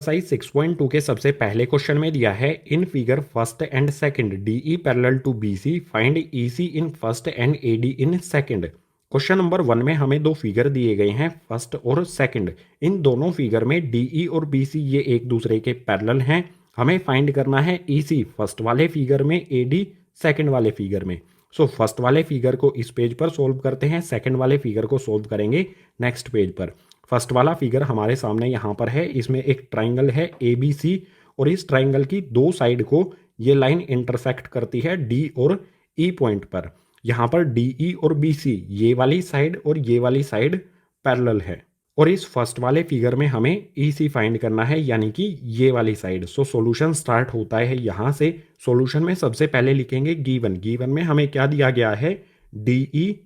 Exercise 6.2 के सबसे पहले क्वेश्चन में दिया है in figure first and second DE parallel to BC find EC in first and AD in second. Question number 1 में हमें दो फिगर दिए गए हैं फर्स्ट और सेकंड। इन दोनों फिगर में डीई और बीसी ये एक दूसरे के पैरेलल हैं। हमें फाइंड करना है ईसी फर्स्ट वाले फिगर में, एडी सेकंड वाले फिगर में। सो फर्स्ट वाले फिगर को इस पेज पर सोल्व करते हैं, सेकंड वाले फिगर को सोल्व करेंगे नेक्स्ट पेज पर। फर्स्ट वाला फिगर हमारे सामने यहाँ पर है। इसमें एक ट्राइंगल है ए बी सी और इस ट्राइंगल की दो साइड को ये लाइन इंटरसेक्ट करती है डी और ई पॉइंट पर। यहाँ पर डी ई और बी सी ये वाली साइड और ये वाली साइड पैरेलल है। और इस फर्स्ट वाले फिगर में हमें ई सी फाइंड करना है, यानी कि ये वाली साइड। सो सॉल्यूशन स्टार्ट होता है यहाँ से। सॉल्यूशन में सबसे पहले लिखेंगे गिवन। गिवन में हमें क्या दिया गया है, डी ई,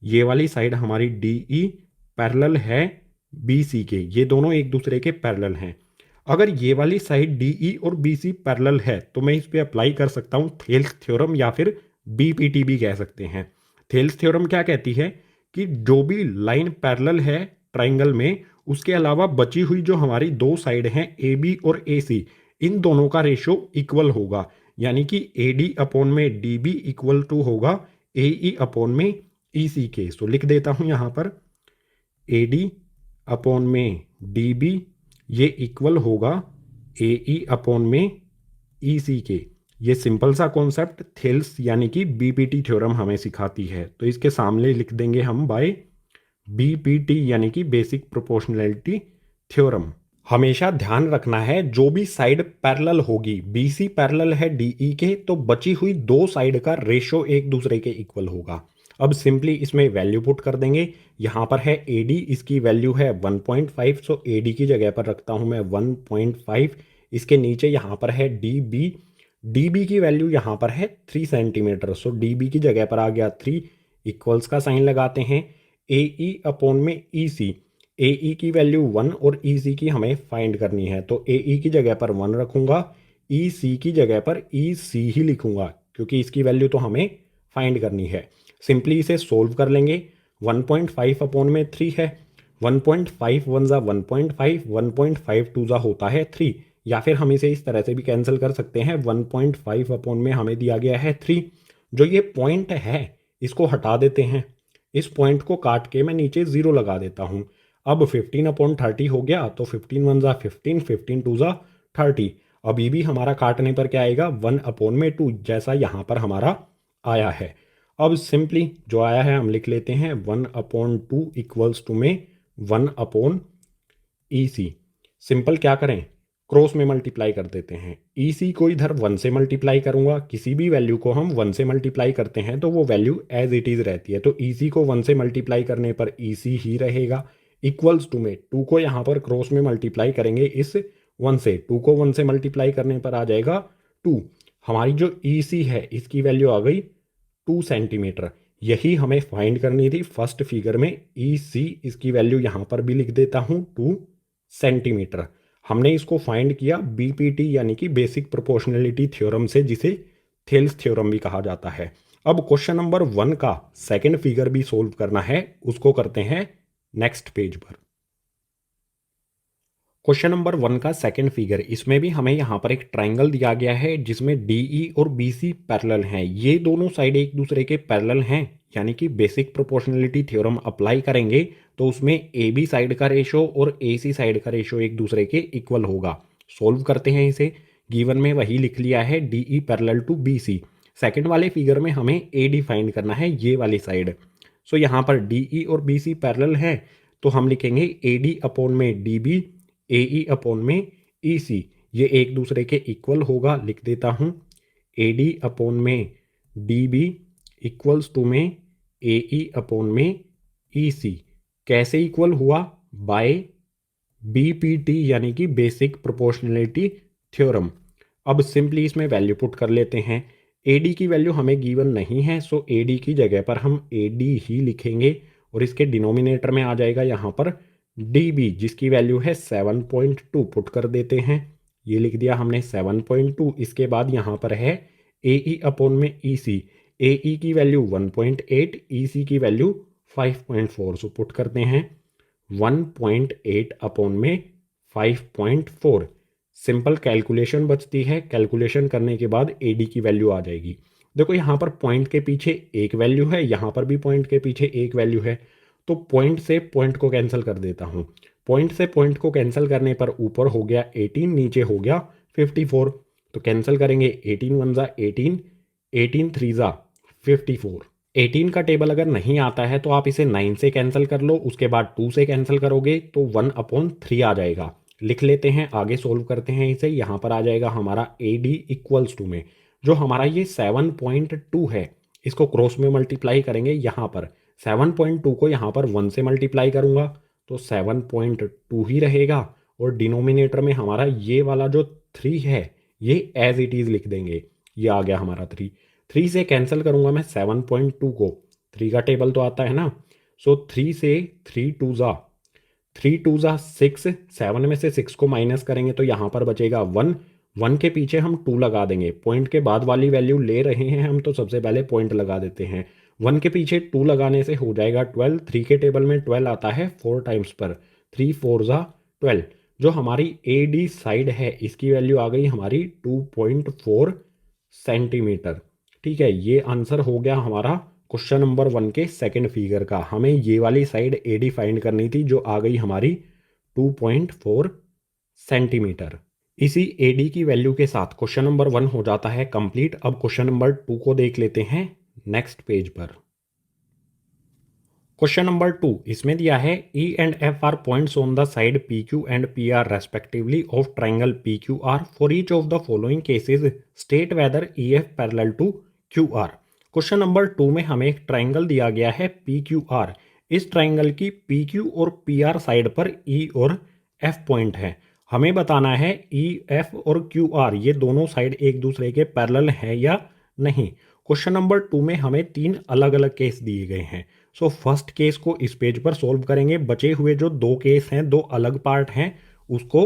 ये वाली साइड हमारी डी ई पैरेलल है बी सी के, ये दोनों एक दूसरे के पैरेलल हैं। अगर ये वाली साइड डी ई और बी सी पैरेलल है तो मैं इस पे अप्लाई कर सकता हूँ थेल्स थ्योरम, या फिर बीपीटी भी कह सकते हैं। थेल्स थ्योरम क्या कहती है कि जो भी लाइन पैरेलल है ट्राइंगल में, उसके अलावा बची हुई जो हमारी दो साइड हैं ए बी और ए सी, इन दोनों का रेशो इक्वल होगा। यानी कि ए डी अपॉन में डी बी इक्वल टू होगा ए ई अपॉन में ई सी के। सो लिख देता हूँ यहाँ पर ए डी अपॉन में डी बी ये इक्वल होगा ए ई अपॉन में ई सी के। ये सिंपल सा कॉन्सेप्ट थेल्स यानी कि बीपीटी थ्योरम हमें सिखाती है। तो इसके सामने लिख देंगे हम बाय बीपीटी यानी कि बेसिक प्रोपोर्शनैलिटी थ्योरम। हमेशा ध्यान रखना है जो भी साइड पैरेलल होगी, बीसी पैरेलल है डीई के, तो बची हुई दो साइड का रेशो एक दूसरे के इक्वल होगा। अब सिंपली इसमें वैल्यू पुट कर देंगे। यहाँ पर है AD, इसकी वैल्यू है 1.5। सो AD की जगह पर रखता हूँ मैं 1.5। इसके नीचे यहाँ पर है DB। DB की वैल्यू यहाँ पर है 3 सेंटीमीटर। सो DB की जगह पर आ गया 3, इक्वल्स का साइन लगाते हैं। AE अपॉन में EC, AE की वैल्यू 1 और EC की हमें फाइंड करनी है, तो AE की जगह पर 1 रखूँगा, EC की जगह पर EC ही लिखूँगा क्योंकि इसकी वैल्यू तो हमें फाइंड करनी है। सिंपली इसे सोल्व कर लेंगे। 1.5 अपॉन में 3 है, 1.5 वन ज़ा 1.5, 1.5 टू ज़ा होता है 3। या फिर हम इसे इस तरह से भी कैंसिल कर सकते हैं, 1.5 अपॉन में हमें दिया गया है 3। जो ये पॉइंट है इसको हटा देते हैं, इस पॉइंट को काट के मैं नीचे 0 लगा देता हूँ। अब 15 अपॉन 30 हो गया, तो 15 वन ज़ा 15, 15 टू ज़ा 30। अब ये भी हमारा काटने पर क्या आएगा, 1 अपॉन में 2, जैसा यहाँ पर हमारा आया है। अब सिंपली जो आया है हम लिख लेते हैं 1 अपॉन 2 इक्वल्स टू में 1 अपॉन ई सी। सिंपल क्या करें, क्रॉस में मल्टीप्लाई कर देते हैं। ई सी को इधर 1 से मल्टीप्लाई करूंगा। किसी भी वैल्यू को हम 1 से मल्टीप्लाई करते हैं तो वो वैल्यू एज इट इज़ रहती है। तो ई सी को 1 से मल्टीप्लाई करने पर ई सी ही रहेगा। इक्वल्स टू में 2 को यहाँ पर क्रॉस में मल्टीप्लाई करेंगे इस 1 से, 2 को 1 से मल्टीप्लाई करने पर आ जाएगा 2। हमारी जो ई सी है इसकी वैल्यू आ गई 2 सेंटीमीटर। यही हमें फाइंड करनी थी फर्स्ट फिगर में। ई सी, इसकी वैल्यू यहाँ पर भी लिख देता हूँ 2 सेंटीमीटर। हमने इसको फाइंड किया बीपीटी यानी कि बेसिक प्रोपोर्शनैलिटी थ्योरम से, जिसे थेल्स थ्योरम भी कहा जाता है। अब क्वेश्चन नंबर 1 का सेकंड फिगर भी सोल्व करना है, उसको करते हैं नेक्स्ट पेज पर। क्वेश्चन नंबर 1 का सेकंड फिगर, इसमें भी हमें यहाँ पर एक ट्राइंगल दिया गया है जिसमें DE और BC पैरेलल हैं। ये दोनों साइड एक दूसरे के पैरेलल हैं, यानी कि बेसिक प्रोपोर्शनैलिटी थ्योरम अप्लाई करेंगे तो उसमें AB साइड का रेशो और AC साइड का रेशो एक दूसरे के इक्वल होगा। सोल्व करते हैं इसे। गिवन में वही लिख लिया है DE parallel to BC। Second वाले फिगर में हमें AD फाइंड करना है, ये वाली साइड। सो यहाँ पर DE और BC पैरेलल है तो हम लिखेंगे AD अपॉन में DB, AE अपॉन में EC, ये एक दूसरे के इक्वल होगा। लिख देता हूँ AD अपॉन में DB इक्वल्स टू में AE अपॉन में EC। कैसे इक्वल हुआ, बाय BPT यानी कि बेसिक प्रोपोर्शनैलिटी थ्योरम। अब सिंपली इसमें वैल्यू पुट कर लेते हैं। AD की वैल्यू हमें गिवन नहीं है, सो AD की जगह पर हम AD ही लिखेंगे और इसके डिनोमिनेटर में आ जाएगा यहाँ पर DB, जिसकी वैल्यू है 7.2। पुट कर देते हैं, ये लिख दिया हमने 7.2। इसके बाद यहाँ पर है AE अपॉन में EC। AE की वैल्यू 1.8, EC की वैल्यू 5.4। पुट करते हैं 1.8 अपॉन में 5.4। सिंपल कैलकुलेशन बचती है, कैलकुलेशन करने के बाद एडी की वैल्यू आ जाएगी। देखो यहाँ पर पॉइंट के पीछे एक वैल्यू है, यहाँ पर भी पॉइंट के पीछे एक वैल्यू है, तो पॉइंट से पॉइंट को कैंसिल कर देता हूँ। पॉइंट से पॉइंट को कैंसिल करने पर ऊपर हो गया 18, नीचे हो गया 54। तो कैंसिल करेंगे 18 वन ज़ा 18, 18 थ्री ज़ा 54। 18 का टेबल अगर नहीं आता है तो आप इसे 9 से कैंसिल कर लो, उसके बाद 2 से कैंसिल करोगे तो 1/3 आ जाएगा। लिख लेते हैं, आगे सोल्व करते हैं इसे। यहाँ पर आ जाएगा हमारा ए डी इक्वल्स टू में जो हमारा ये 7.2 है, इसको क्रॉस में मल्टीप्लाई करेंगे। यहाँ पर 7.2 को यहाँ पर 1 से मल्टीप्लाई करूँगा तो 7.2 ही रहेगा, और डिनोमिनेटर में हमारा ये वाला जो 3 है ये एज इट इज़ लिख देंगे। ये आ गया हमारा 3। 3 से कैंसिल करूँगा मैं 7.2 को, 3 का टेबल तो आता है ना। सो 3 से 3 2 ज़ा 6, 7 में से 6 को माइनस करेंगे तो यहाँ पर बचेगा 1। 1 के पीछे हम 2 लगा देंगे, पॉइंट के बाद वाली वैल्यू ले रहे हैं हम तो सबसे पहले पॉइंट लगा देते हैं। 1 के पीछे 2 लगाने से हो जाएगा 12। 3 के टेबल में 12 आता है 4 टाइम्स पर, 3 4 ज़ा 12। जो हमारी ए डी साइड है इसकी वैल्यू आ गई हमारी 2.4 सेंटीमीटर। ठीक है, ये आंसर हो गया हमारा क्वेश्चन नंबर 1 के सेकंड फिगर का। हमें ये वाली साइड एडी फाइंड करनी थी जो आ गई हमारी 2.4 सेंटीमीटर। इसी एडी की वैल्यू के साथ क्वेश्चन नंबर 1 हो जाता है कंप्लीट। अब क्वेश्चन नंबर 2 को देख लेते हैं नेक्स्ट पेज पर। क्वेश्चन नंबर 2 इसमें दिया है E and F are points on the side P Q and P R respectively of triangle P Q R. For each of the following cases state whether E F parallel to Q R. Question number 2 में हमें एक triangle दिया गया है P Q R. इस triangle की P Q और P R side पर ई और एफ पॉइंट है। हमें बताना है ई एफ और क्यू आर ये दोनों साइड एक दूसरे के पैरेलल है या नहीं। क्वेश्चन नंबर 2 में हमें 3 अलग अलग केस दिए गए हैं। सो फर्स्ट केस को इस पेज पर सोल्व करेंगे, बचे हुए जो 2 केस हैं, 2 अलग पार्ट हैं, उसको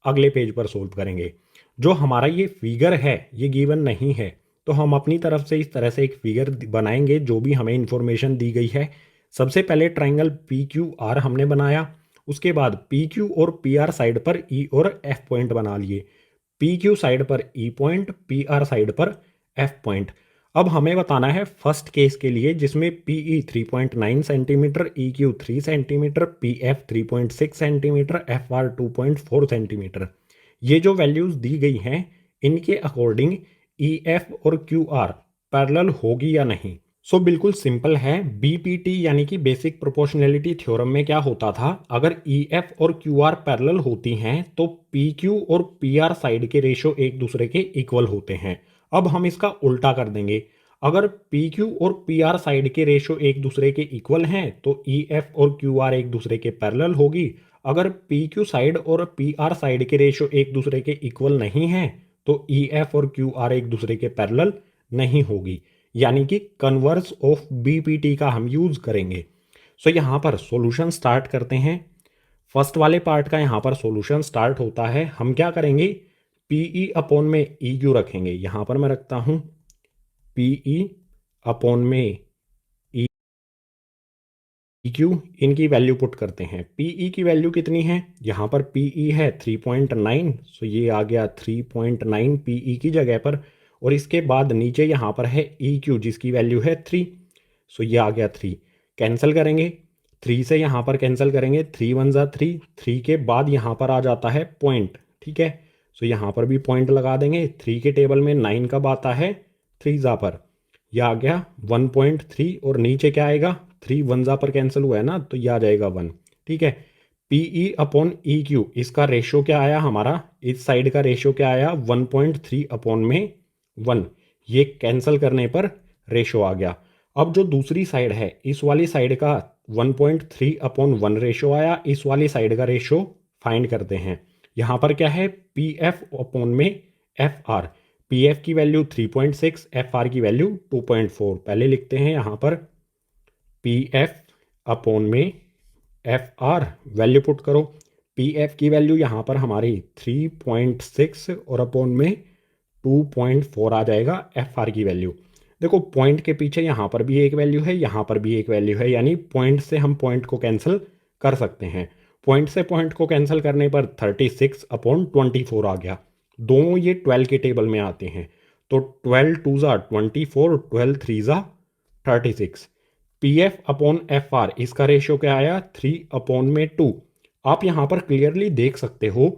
अगले पेज पर सोल्व करेंगे। जो हमारा ये फिगर है ये गिवन नहीं है, तो हम अपनी तरफ से इस तरह से एक फिगर बनाएंगे जो भी हमें इंफॉर्मेशन दी गई है। सबसे पहले ट्राइंगल पी क्यू आर हमने बनाया, उसके बाद पी क्यू और पी आर साइड पर ई और एफ पॉइंट बना लिए। पी क्यू साइड पर ई पॉइंट, पी आर साइड पर एफ पॉइंट। अब हमें बताना है फर्स्ट केस के लिए जिसमें P E 3.9 centimetre, E Q 3 centimetre, P F 3.6 centimetre, F R 2.4 centimetre. ये जो वैल्यूज दी गई हैं इनके अकॉर्डिंग ई एफ और क्यू आर पैरेलल होगी या नहीं। सो बिल्कुल सिंपल है। बीपीटी यानी कि बेसिक प्रोपोर्शनैलिटी थ्योरम में क्या होता था, अगर ई एफ और क्यू आर पैरेलल होती हैं तो पी क्यू और पी आर साइड के रेशो एक दूसरे के इक्वल होते हैं। अब हम इसका उल्टा कर देंगे, अगर पी क्यू और पी आर साइड के रेशो एक दूसरे के इक्वल हैं तो ई एफ और क्यू आर एक दूसरे के पैरेलल होगी। अगर पी क्यू साइड और पी आर साइड के रेशो एक दूसरे के इक्वल नहीं हैं तो ई एफ और क्यू आर एक दूसरे के पैरेलल नहीं होगी, यानी कि कन्वर्स ऑफ बीपीटी का हम यूज करेंगे। सो यहाँ पर सॉल्यूशन स्टार्ट करते हैं। फर्स्ट वाले पार्ट का यहाँ पर सॉल्यूशन स्टार्ट होता है। हम क्या करेंगे, पीई अपॉन में ई क्यू रखेंगे। यहाँ पर मैं रखता हूँ पीई अपॉन में ई क्यू, इनकी वैल्यू पुट करते हैं। पीई की वैल्यू कितनी है, यहाँ पर पीई है 3.9, सो ये आ गया 3.9 पीई की जगह पर, और इसके बाद नीचे यहाँ पर है ई क्यू जिसकी वैल्यू है 3, सो ये आ गया 3। कैंसिल करेंगे, 3 से यहाँ पर कैंसिल करेंगे, 3 1 ज़ा 3, 3 के बाद यहाँ पर आ जाता है पॉइंट। ठीक है, सो यहाँ पर भी पॉइंट लगा देंगे। 3 के टेबल में 9 कब आता है, 3 ज़ा पर, यह आ गया 1.3, और नीचे क्या आएगा, 3 1 ज़ा पर कैंसिल हुआ है ना तो यह आ जाएगा 1। ठीक है, पीई अपॉन ई क्यू इसका रेशो क्या आया हमारा, इस साइड का रेशो क्या आया 1.3 अपॉन में 1, ये कैंसिल करने पर रेशो आ गया। अब जो दूसरी साइड है इस वाली साइड का 1.3 अपॉन 1 रेशो आया, इस वाली साइड का रेशो फाइंड करते हैं। यहाँ पर क्या है, पी एफ अपॉन में एफ आर। पी एफ की वैल्यू 3.6, एफ आर की वैल्यू 2.4। पहले लिखते हैं यहाँ पर पी एफ अपॉन में एफ आर, वैल्यू पुट करो। पी एफ की वैल्यू यहाँ पर हमारी 3.6 और अपॉन में 2.4 आ जाएगा एफ आर की वैल्यू। देखो पॉइंट के पीछे यहाँ पर भी एक वैल्यू है, यहाँ पर भी एक वैल्यू है, यानी पॉइंट से हम पॉइंट को कैंसिल कर सकते हैं। पॉइंट से पॉइंट को कैंसिल करने पर 36/24 आ गया। दोनों ये 12 के टेबल में आते हैं, तो 12 2 ज़ा 24, 12 3 ज़ा 36। P F upon F R, इसका रेशियो क्या आया? 3/2। आप यहाँ पर क्लियरली देख सकते हो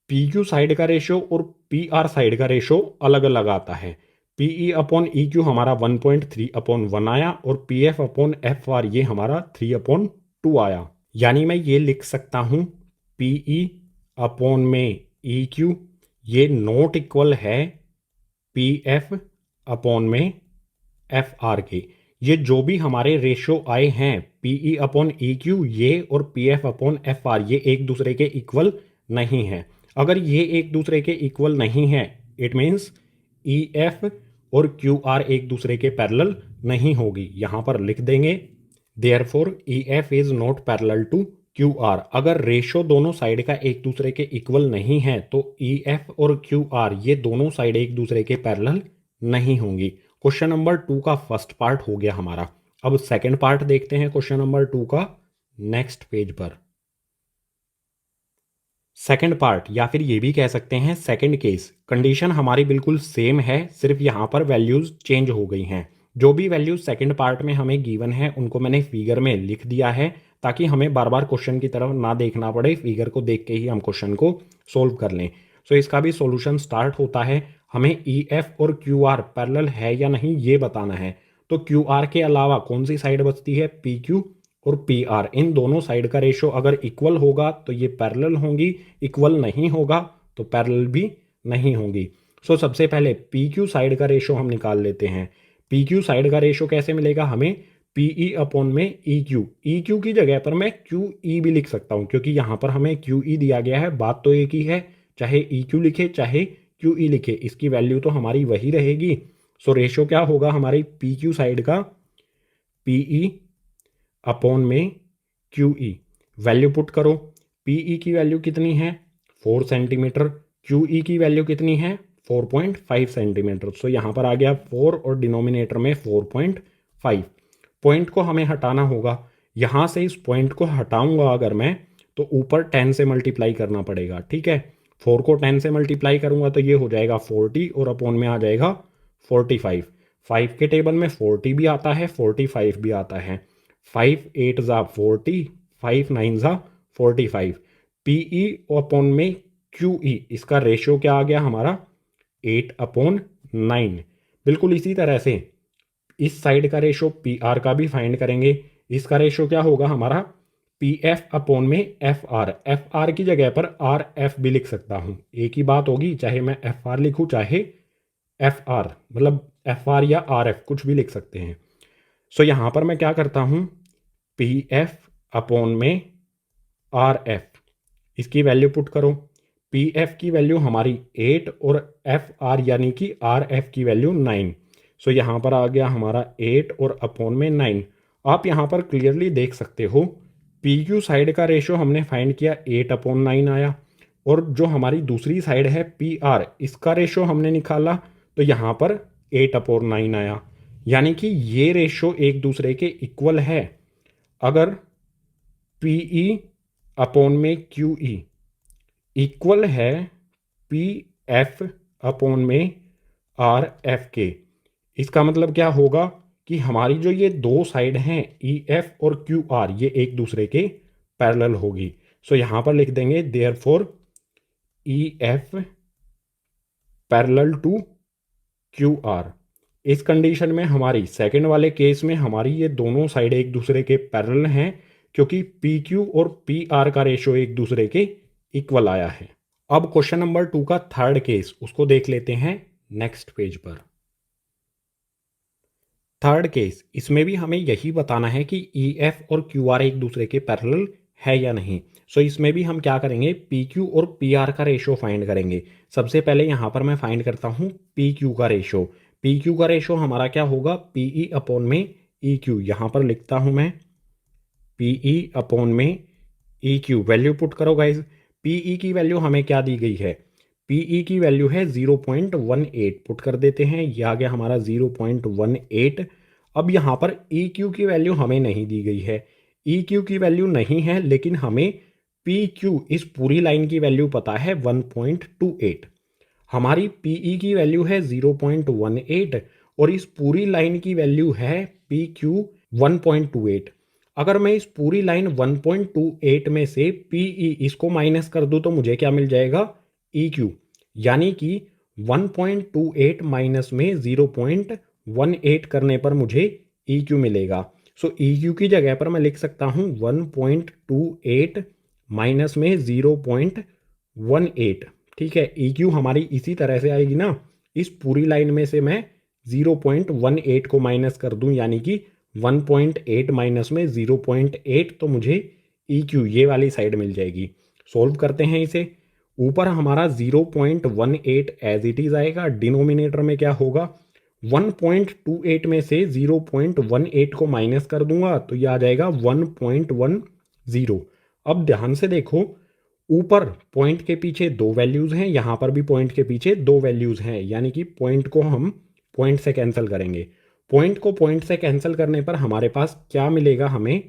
पी क्यू साइड का रेशियो और पी आर साइड का रेशियो अलग अलग आता है। P E upon E Q हमारा 1.3/1 आया और P F upon F R ये हमारा 3/2 आया। यानी मैं ये लिख सकता हूँ पी ई अपॉन में ई क्यू ये नॉट इक्वल है पी एफ अपॉन में एफ आर के। ये जो भी हमारे रेशियो आए हैं P E upon E Q ये और P F upon F R ये एक दूसरे के इक्वल नहीं है। अगर ये एक दूसरे के इक्वल नहीं है इट मीन्स ई एफ और क्यू आर एक दूसरे के पैरेलल नहीं होगी। यहाँ पर लिख देंगे therefore E F is not parallel to Q R. अगर रेशो दोनों साइड का एक दूसरे के इक्वल नहीं है तो ई एफ और क्यू आर ये दोनों साइड एक दूसरे के पैरेलल नहीं होंगी। क्वेश्चन नंबर 2 का फर्स्ट पार्ट हो गया हमारा। अब सेकंड पार्ट देखते हैं क्वेश्चन नंबर 2 का नेक्स्ट पेज पर। सेकंड पार्ट या फिर ये भी कह सकते हैं सेकंड केस, कंडीशन हमारी बिल्कुल सेम है, सिर्फ यहाँ पर वैल्यूज चेंज हो गई हैं। जो भी वैल्यूज सेकंड पार्ट में हमें गिवन है उनको मैंने फिगर में लिख दिया है ताकि हमें बार बार क्वेश्चन की तरफ ना देखना पड़े, फिगर को देख के ही हम क्वेश्चन को सोल्व कर लें। सो इसका भी सॉल्यूशन स्टार्ट होता है। हमें ई एफ और क्यू आर पैरेलल है या नहीं ये बताना है। तो क्यू आर के अलावा कौन सी साइड बचती है? पी क्यू और पी आर। इन दोनों साइड का रेशो अगर इक्वल होगा तो ये पैरेलल होंगी, इक्वल नहीं होगा तो पैरेलल भी नहीं होंगी। सो सबसे पहले पी क्यू साइड का रेशो हम निकाल लेते हैं। पी क्यू साइड का रेशो कैसे मिलेगा हमें? पी ई अपॉन में ई क्यू। ई क्यू की जगह पर मैं क्यू ई भी लिख सकता हूँ क्योंकि यहाँ पर हमें क्यू ई दिया गया है। बात तो एक ही है, चाहे ई क्यू लिखे चाहे क्यू ई लिखे, इसकी वैल्यू तो हमारी वही रहेगी। सो रेशो क्या होगा हमारी पी क्यू साइड का? पी ई अपॉन में क्यू ई। वैल्यू पुट करो। पी ई की वैल्यू कितनी है? 4 सेंटीमीटर। क्यू ई की वैल्यू कितनी है? 4.5 सेंटीमीटर। सो यहाँ पर आ गया 4 और डिनोमिनेटर में 4.5। पॉइंट को हमें हटाना होगा। यहाँ से इस पॉइंट को हटाऊंगा अगर मैं तो ऊपर 10 से मल्टीप्लाई करना पड़ेगा। ठीक है, 4 को 10 से मल्टीप्लाई करूंगा तो ये हो जाएगा 40 और अपॉन में आ जाएगा 45। 5 के टेबल में 40 भी आता है 45 भी आता है। 5 8 ज़ा 40, 5 9 ज़ा 45। पी ई अपॉन में क्यू ई, इसका रेशियो क्या आ गया हमारा? 8/9। बिल्कुल इसी तरह से इस साइड का रेशो पी आर का भी फाइंड करेंगे। इसका रेशो क्या होगा हमारा? पी एफ अपॉन में एफ आर। एफ आर की जगह पर आर एफ भी लिख सकता हूँ, एक ही बात होगी, चाहे मैं एफ आर लिखूँ चाहे एफ आर, मतलब एफ आर या आर एफ कुछ भी लिख सकते हैं। सो यहाँ पर मैं क्या करता हूँ? पी एफ अपॉन में आर एफ, इसकी वैल्यू पुट करो। पी एफ की वैल्यू हमारी 8 और एफ आर यानी कि आर एफ की वैल्यू 9। सो यहाँ पर आ गया हमारा 8 और अपॉन में 9। आप यहाँ पर क्लियरली देख सकते हो पी क्यू साइड का रेशो हमने फाइंड किया 8/9 आया और जो हमारी दूसरी साइड है पी आर इसका रेशो हमने निकाला तो यहाँ पर 8/9 आया। यानी कि ये रेशो एक दूसरे के इक्वल है। अगर पी ई अपॉन में क्यू ई इक्वल है पी एफ अपॉन में आर एफ के, इसका मतलब क्या होगा कि हमारी जो ये दो साइड हैं ई एफ और क्यू आर ये एक दूसरे के पैरेलल होगी। सो यहाँ पर लिख देंगे therefore E F parallel to Q R. इस कंडीशन में हमारी सेकंड वाले केस में हमारी ये दोनों साइड एक दूसरे के पैरेलल हैं क्योंकि पी क्यू और पी आर का रेशो एक दूसरे के इक्वल आया है। अब क्वेश्चन नंबर 2 का थर्ड केस, उसको देख लेते हैं नेक्स्ट पेज पर। थर्ड केस, इसमें भी हमें यही बताना है कि ई एफ और क्यू आर एक दूसरे के पैरेलल है या नहीं। सो इसमें भी हम क्या करेंगे? पी क्यू और पी आर का रेशो फाइंड करेंगे। सबसे पहले यहाँ पर मैं फाइंड करता हूँ पी क्यू का रेशो। पी क्यू का रेशो हमारा क्या होगा? पी ई अपॉन में ई क्यू। यहाँ पर लिखता हूँ मैं पी ई अपॉन में ई क्यू। वैल्यू पुट करो गाइज। पी ई की वैल्यू हमें क्या दी गई है? पी ई की वैल्यू है 0.18। पुट कर देते हैं, यह आ गया हमारा 0.18। अब यहाँ पर ई क्यू की वैल्यू हमें नहीं दी गई है। ई क्यू की वैल्यू नहीं है लेकिन हमें पी क्यू इस पूरी लाइन की वैल्यू पता है 1.28, हमारी पीई की वैल्यू है 0.18 और इस पूरी लाइन की वैल्यू है पी क्यू 1.28। अगर मैं इस पूरी लाइन 1.28 में से पीई इसको माइनस कर दूं तो मुझे क्या मिल जाएगा, ई क्यू, यानी कि 1.28 माइनस में 0.18 करने पर मुझे ई क्यू मिलेगा। सो ई क्यू की जगह पर मैं लिख सकता हूँ 1.28 माइनस में 0.18। ठीक है, ई क्यू हमारी इसी तरह से आएगी ना, इस पूरी लाइन में से मैं 0.18 को माइनस कर दूं, यानी कि 1.8 माइनस में 0.8, तो मुझे ई क्यू ये वाली साइड मिल जाएगी। सोल्व करते हैं इसे। ऊपर हमारा 0.18 एज इट इज आएगा, डिनोमिनेटर में क्या होगा, 1.28 में से 0.18 को माइनस कर दूंगा तो ये आ जाएगा 1.10। अब ध्यान से देखो, ऊपर पॉइंट के पीछे दो वैल्यूज़ हैं, यहाँ पर भी पॉइंट के पीछे दो वैल्यूज़ हैं, यानी कि पॉइंट को हम पॉइंट से कैंसिल करेंगे। पॉइंट को पॉइंट से कैंसिल करने पर हमारे पास क्या मिलेगा, हमें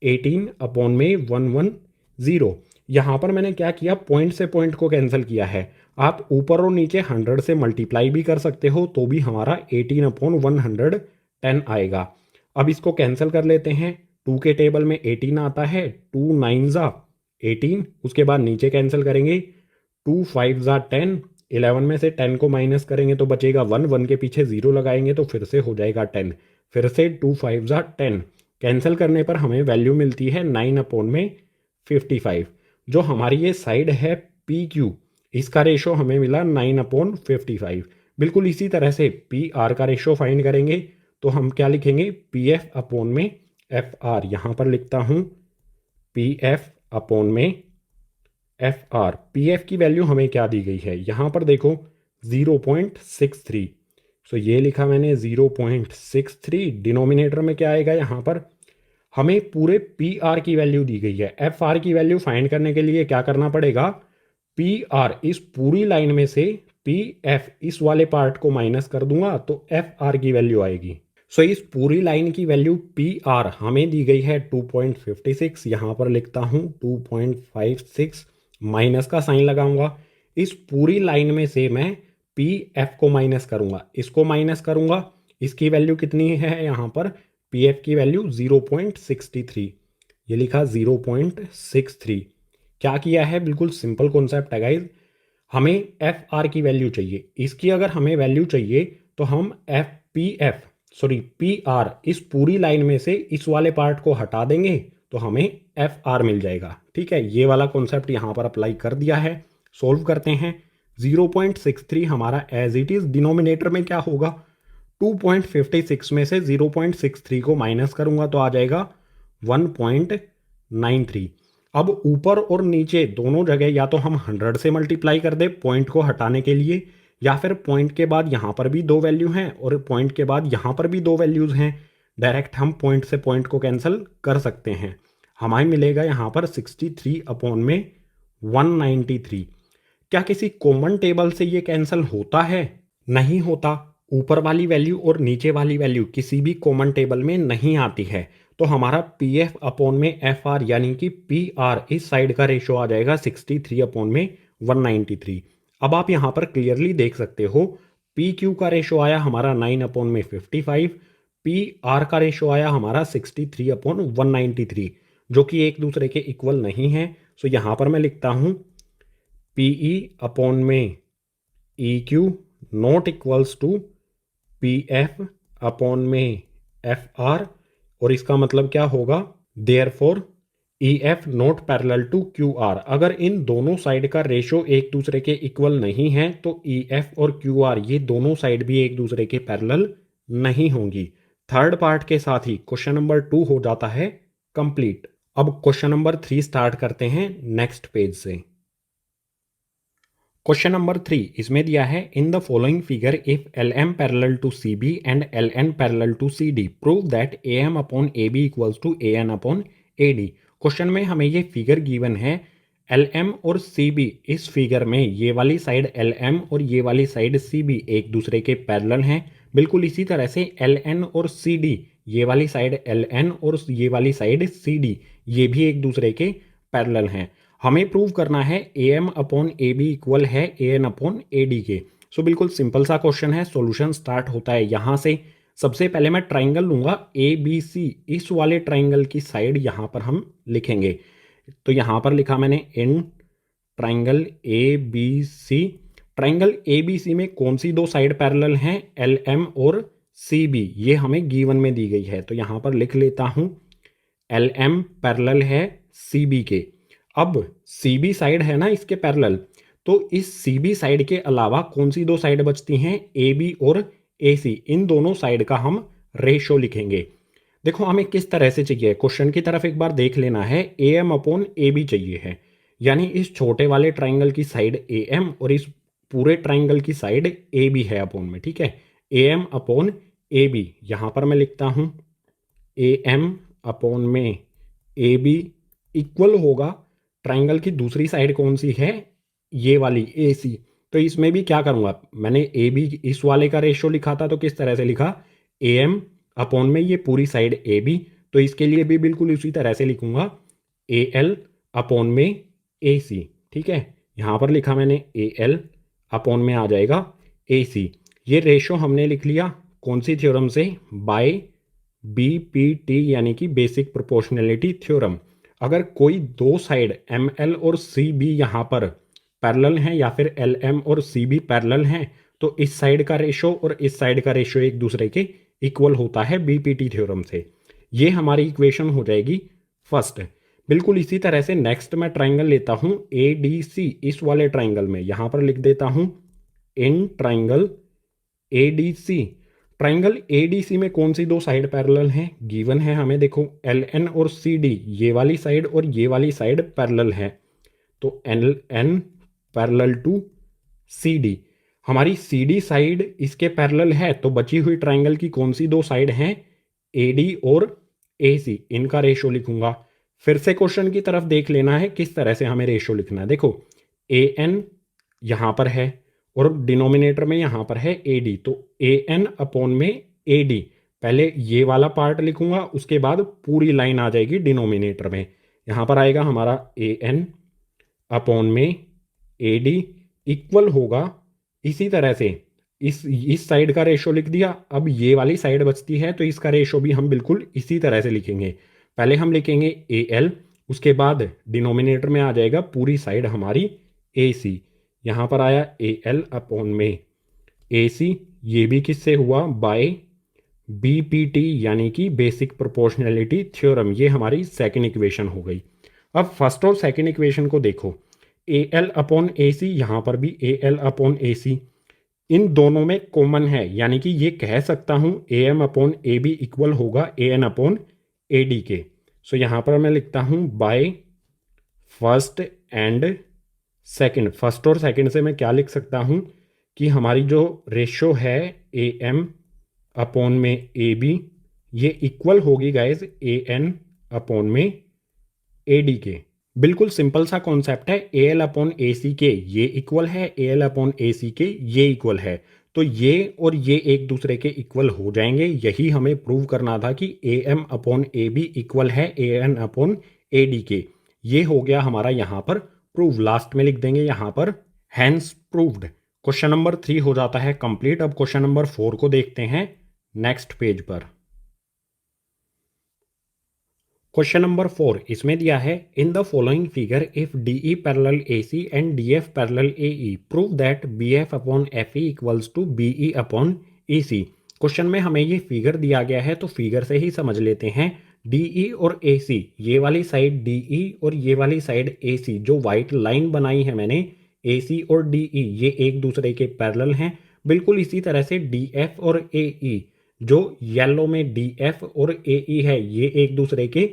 18 अपॉन में 110। यहाँ पर मैंने क्या किया, पॉइंट से पॉइंट को कैंसिल किया है। आप ऊपर और नीचे 100 से मल्टीप्लाई भी कर सकते हो तो भी हमारा 18 अपॉन 110 आएगा। अब इसको कैंसिल कर लेते हैं। 2 के टेबल में 18 आता है, 2 9 ज़ा 18, उसके बाद नीचे कैंसिल करेंगे, 2 5 ज़ा 10, 11 में से 10 को माइनस करेंगे तो बचेगा 1, 1 के पीछे 0 लगाएंगे तो फिर से हो जाएगा 10, फिर से 2 5 ज़ा 10, कैंसिल करने पर हमें वैल्यू मिलती है 9 अपॉन में 55। जो हमारी ये साइड है पी क्यू, इसका रेशो हमें मिला 9 अपॉन 55। बिल्कुल इसी तरह से पी आर का रेशो फाइंड करेंगे तो हम क्या लिखेंगे, पी एफ अपॉन में एफ आर। यहाँ पर लिखता हूँ पी एफ अपॉन में एफ आर। पी एफ की वैल्यू हमें क्या दी गई है, यहाँ पर देखो 0.63, सो ये लिखा मैंने 0.63। डिनोमिनेटर में क्या आएगा, यहाँ पर हमें पूरे पी आर की वैल्यू दी गई है। एफ आर की वैल्यू फाइंड करने के लिए क्या करना पड़ेगा, पी आर इस पूरी लाइन में से पी एफ इस वाले पार्ट को माइनस कर दूंगा तो एफ आर की वैल्यू आएगी। सो इस पूरी लाइन की वैल्यू पी आर हमें दी गई है 2.56, यहाँ पर लिखता हूँ 2.56, माइनस का साइन लगाऊंगा। इस पूरी लाइन में से मैं पी एफ को माइनस करूंगा, इसको माइनस करूंगा, इसकी वैल्यू कितनी है, यहाँ पर पी एफ की वैल्यू 0.63, ये लिखा 0.63। क्या किया है, बिल्कुल सिंपल कॉन्सेप्ट है गाइज। हमें एफ आर की वैल्यू चाहिए, इसकी अगर हमें वैल्यू चाहिए तो हम पी आर इस पूरी लाइन में से इस वाले पार्ट को हटा देंगे तो हमें एफ आर मिल जाएगा। ठीक है, ये वाला कॉन्सेप्ट यहाँ पर अप्लाई कर दिया है। सोल्व करते हैं। 0.63 हमारा एज इट इज, डिनोमिनेटर में क्या होगा, 2.56 में से 0.63 को माइनस करूंगा तो आ जाएगा 1.93। अब ऊपर और नीचे दोनों जगह या तो हम 100 से मल्टीप्लाई कर दे पॉइंट को हटाने के लिए, या फिर पॉइंट के बाद यहाँ पर भी दो वैल्यू हैं और पॉइंट के बाद यहाँ पर भी दो वैल्यूज़ हैं, डायरेक्ट हम पॉइंट से पॉइंट को कैंसिल कर सकते हैं। हमें मिलेगा यहाँ पर 63 अपॉन में 193। क्या किसी कॉमन टेबल से ये कैंसिल होता है, नहीं होता। ऊपर वाली वैल्यू और नीचे वाली वैल्यू किसी भी कॉमन टेबल में नहीं आती है, तो हमारा पी एफ अपॉन में एफ आर यानी कि पी आर इस साइड का रेशो आ जाएगा 63 अपॉन में 193। अब आप यहाँ पर क्लियरली देख सकते हो, पी क्यू का रेशो आया हमारा 9 अपॉन में 55, पी आर का रेशो आया हमारा 63 अपॉन 193, जो कि एक दूसरे के इक्वल नहीं है। सो यहाँ पर मैं लिखता हूँ पी ई अपॉन में E Q not equals to P F upon में एफ आर, और इसका मतलब क्या होगा, therefore E F not parallel to Q R. अगर इन दोनों साइड का रेशो एक दूसरे के इक्वल नहीं है तो ई एफ और क्यू आर ये दोनों साइड भी एक दूसरे के पैरेलल नहीं होंगी। थर्ड पार्ट के साथ ही क्वेश्चन नंबर 2 हो जाता है कंप्लीट। अब क्वेश्चन नंबर 3 स्टार्ट करते हैं नेक्स्ट पेज से। क्वेश्चन नंबर 3 इसमें दिया है, in the following figure if L M parallel to C B and L N parallel to C D prove that A M upon A B equals to A N upon A D. Question में हमें ये figure given है, L M और C B, इस figure में ये वाली side L M और ये वाली साइड सी बी एक दूसरे के पैरेलल हैं। बिल्कुल इसी तरह से एल एन और सी डी, ये वाली साइड एल एन और ये वाली साइड सी डी, ये भी एक दूसरे के पैरेलल हैं। हमें प्रूव करना है A M upon A B equal है A N upon A D के। सो बिल्कुल सिंपल सा क्वेश्चन है। सॉल्यूशन स्टार्ट होता है यहाँ से। सबसे पहले मैं ट्राइंगल लूंगा ए बी सी। इस वाले ट्राइंगल की साइड यहाँ पर हम लिखेंगे। तो यहाँ पर लिखा मैंने in triangle A B C. Triangle A B C में कौन सी दो साइड पैरेलल हैं? एल एम और सी बी। ये हमें गिवन में दी गई है, तो यहाँ पर लिख लेता हूँ एल एम पैरेलल है सी बी के। अब सी बी साइड है ना इसके पैरेलल, तो इस सी बी साइड के अलावा कौन सी दो साइड बचती हैं? ए बी और ए सी। इन दोनों साइड का हम रेशो लिखेंगे। देखो हमें किस तरह से चाहिए, क्वेश्चन की तरफ एक बार देख लेना है। A M upon A B चाहिए है, यानी इस छोटे वाले ट्राइंगल की साइड ए एम और इस पूरे ट्राइंगल की साइड ए बी है अपॉन में। ठीक है, A M upon A B. यहाँ पर मैं लिखता हूँ ए एम अपॉन में ए बी इक्वल होगा, ट्राइंगल की दूसरी साइड कौन सी है? ये वाली ए सी। तो इसमें भी क्या करूँगा, मैंने ए बी इस वाले का रेशो लिखा था, तो किस तरह से लिखा? ए एम अपॉन में ये पूरी साइड ए बी। तो इसके लिए भी बिल्कुल उसी तरह से लिखूंगा ए एल अपॉन में ए सी। ठीक है, यहाँ पर लिखा मैंने ए एल अपॉन में आ जाएगा ए सी। ये रेशो हमने लिख लिया कौन सी थ्योरम से? बाय बी पी टी, यानी कि बेसिक प्रोपोर्शनैलिटी थ्योरम। अगर कोई दो साइड एम एल और सी बी यहाँ पर पैरेलल हैं, या फिर एल एम और सी बी पैरेलल हैं, तो इस साइड का रेशो और इस साइड का रेशो एक दूसरे के इक्वल होता है बीपीटी थ्योरम से। ये हमारी इक्वेशन हो जाएगी फर्स्ट। बिल्कुल इसी तरह से नेक्स्ट मैं ट्राइंगल लेता हूँ ए डी सी। इस वाले ट्राइंगल में यहाँ पर लिख देता हूँ in triangle A D C. Triangle A D C में कौन सी दो साइड पैरेलल हैं? गिवन है हमें, देखो एल एन और सी डी, ये वाली साइड और ये वाली साइड पैरेलल है। तो L N parallel to C D. हमारी सी डी साइड इसके पैरेलल है, तो बची हुई ट्राइंगल की कौन सी दो साइड हैं? ए डी और ए सी। इनका रेशो लिखूंगा। फिर से क्वेश्चन की तरफ देख लेना है किस तरह से हमें रेशो लिखना है। देखो ए एन यहाँ पर है और डिनोमिनेटर में यहाँ पर है ए डी, तो ए एन अपॉन में ए डी। पहले ये वाला पार्ट लिखूंगा, उसके बाद पूरी लाइन आ जाएगी डिनोमिनेटर में। यहाँ पर आएगा हमारा ए एन अपॉन में ए डी इक्वल होगा, इसी तरह से इस साइड का रेशो लिख दिया। अब ये वाली साइड बचती है, तो इसका रेशो भी हम बिल्कुल इसी तरह से लिखेंगे। पहले हम लिखेंगे ए एल, उसके बाद डिनोमिनेटर में आ जाएगा पूरी साइड हमारी ए सी। यहाँ पर आया ए एल अपॉन में ए सी। ये भी किससे हुआ? बाय बी पी टी, यानी कि बेसिक प्रोपोर्शनैलिटी थ्योरम। ये हमारी सेकेंड इक्वेशन हो गई। अब फर्स्ट और सेकेंड इक्वेशन को देखो, ए एल अपॉन ए सी, यहाँ पर भी ए एल अपॉन ए सी। इन दोनों में कॉमन है, यानी कि ये कह सकता हूँ A M upon A B equal होगा A N upon A D के। सो यहाँ पर मैं लिखता हूँ by first and second. First और सेकंड से मैं क्या लिख सकता हूँ कि हमारी जो रेशो है ए एम अपॉन में ए बी, ये इक्वल होगी गाइज ए एन अपॉन में ए डी के। बिल्कुल सिंपल सा कॉन्सेप्ट है। ए एल अपॉन ए सी के ये इक्वल है, ए एल अपॉन ए सी के ये इक्वल है, तो ये और ये एक दूसरे के इक्वल हो जाएंगे। यही हमें प्रूव करना था कि A M upon A B equal है A N upon A D के। ये हो गया हमारा यहाँ पर प्रूव। लास्ट में लिख देंगे यहाँ पर हैंस प्रूव्ड। क्वेश्चन नंबर 3 हो जाता है कंप्लीट। अब क्वेश्चन नंबर 4 को देखते हैं नेक्स्ट पेज पर। क्वेश्चन नंबर 4 इसमें दिया है in the following figure if D E parallel A C and D F parallel A E prove that B F upon F E equals to B E upon E C. Question में हमें ये figure दिया गया है, तो figure से ही समझ लेते हैं। डी ई और ए सी, ये वाली साइड डी ई और ये वाली साइड ए सी, जो वाइट लाइन बनाई है मैंने ए सी और डी ई, ये एक दूसरे के पैरेलल हैं। बिल्कुल इसी तरह से डी एफ और ए ई, जो येलो में डी एफ और ए ई है, ये एक दूसरे के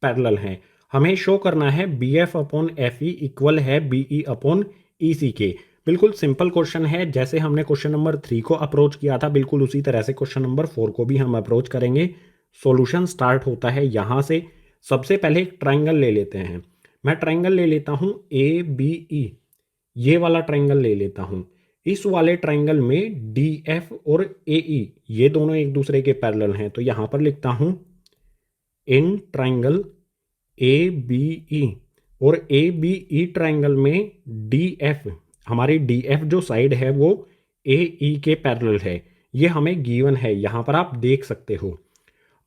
पैरेलल हैं। हमें शो करना है B F upon F E equal है B E upon E C के। बिल्कुल सिंपल क्वेश्चन है। जैसे हमने क्वेश्चन नंबर 3 को अप्रोच किया था, बिल्कुल उसी तरह से क्वेश्चन नंबर 4 को भी हम अप्रोच करेंगे। सॉल्यूशन स्टार्ट होता है यहाँ से। सबसे पहले एक ट्राइंगल ले लेते हैं। मैं ट्राइंगल ले लेता हूँ ए बी ई, ये वाला ट्राइंगल ले लेता हूँ। इस वाले ट्राइंगल में डी एफ और ए ई, ये दोनों एक दूसरे के पैरेलल हैं, तो यहाँ पर लिखता हूँ in triangle A B E. और ए बी ई ट्राइंगल में डी एफ, हमारी डी एफ जो साइड है वो ए ई के पैरेलल है, ये हमें गिवन है, यहाँ पर आप देख सकते हो।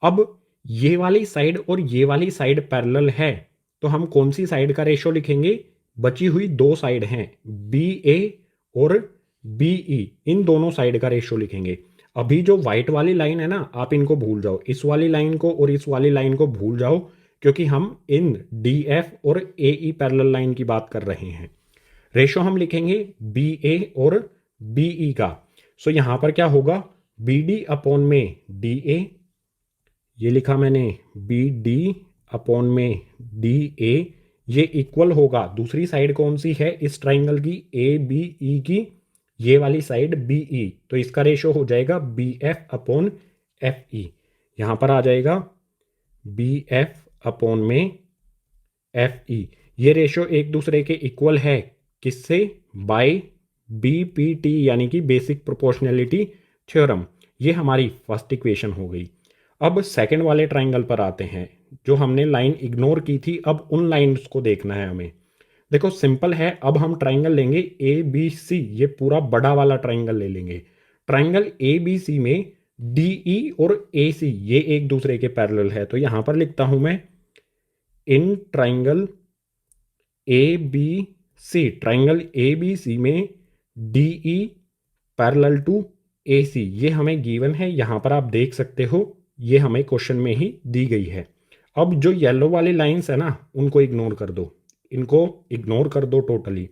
अब ये वाली साइड और ये वाली साइड पैरेलल है, तो हम कौन सी साइड का रेशो लिखेंगे? बची हुई दो साइड हैं, बी ए और बी ई, इन दोनों साइड का रेशो लिखेंगे। अभी जो व्हाइट वाली लाइन है ना, आप इनको भूल जाओ, इस वाली लाइन को और इस वाली लाइन को भूल जाओ, क्योंकि हम इन डी एफ और ए ई पैरेलल लाइन की बात कर रहे हैं। रेशो हम लिखेंगे बी ए और बी ई का। सो यहां पर क्या होगा? बी डी अपॉन में डी ए, ये लिखा मैंने, बी डी अपॉन में डी ए, ये इक्वल होगा, दूसरी साइड कौन सी है इस ट्राइंगल की? ए बी ई की, ये वाली साइड बी ई, तो इसका रेशो हो जाएगा B F upon F E. यहां पर आ जाएगा बी एफ अपॉन में एफ ई। ये रेशो एक दूसरे के इक्वल है, किससे? बाय बी पी टी, यानी कि बेसिक प्रोपोर्शनैलिटी थ्योरम। ये हमारी फर्स्ट इक्वेशन हो गई। अब सेकंड वाले ट्राइंगल पर आते हैं, जो हमने लाइन इग्नोर की थी, अब उन लाइन्स को देखना है हमें। देखो सिंपल है, अब हम ट्राइंगल लेंगे ए बी सी, ये पूरा बड़ा वाला ट्राइंगल ले लेंगे। ट्राइंगल ए बी सी में डी ई और ए सी ये एक दूसरे के पैरेलल है, तो यहां पर लिखता हूं मैं, in triangle A B C, triangle A B C में D E parallel to A C, ये हमें गिवन है, यहां पर आप देख सकते हो, ये हमें क्वेश्चन में ही दी गई है। अब जो येलो वाली लाइंस है ना, उनको इग्नोर कर दो, इनको इग्नोर कर दो टोटली।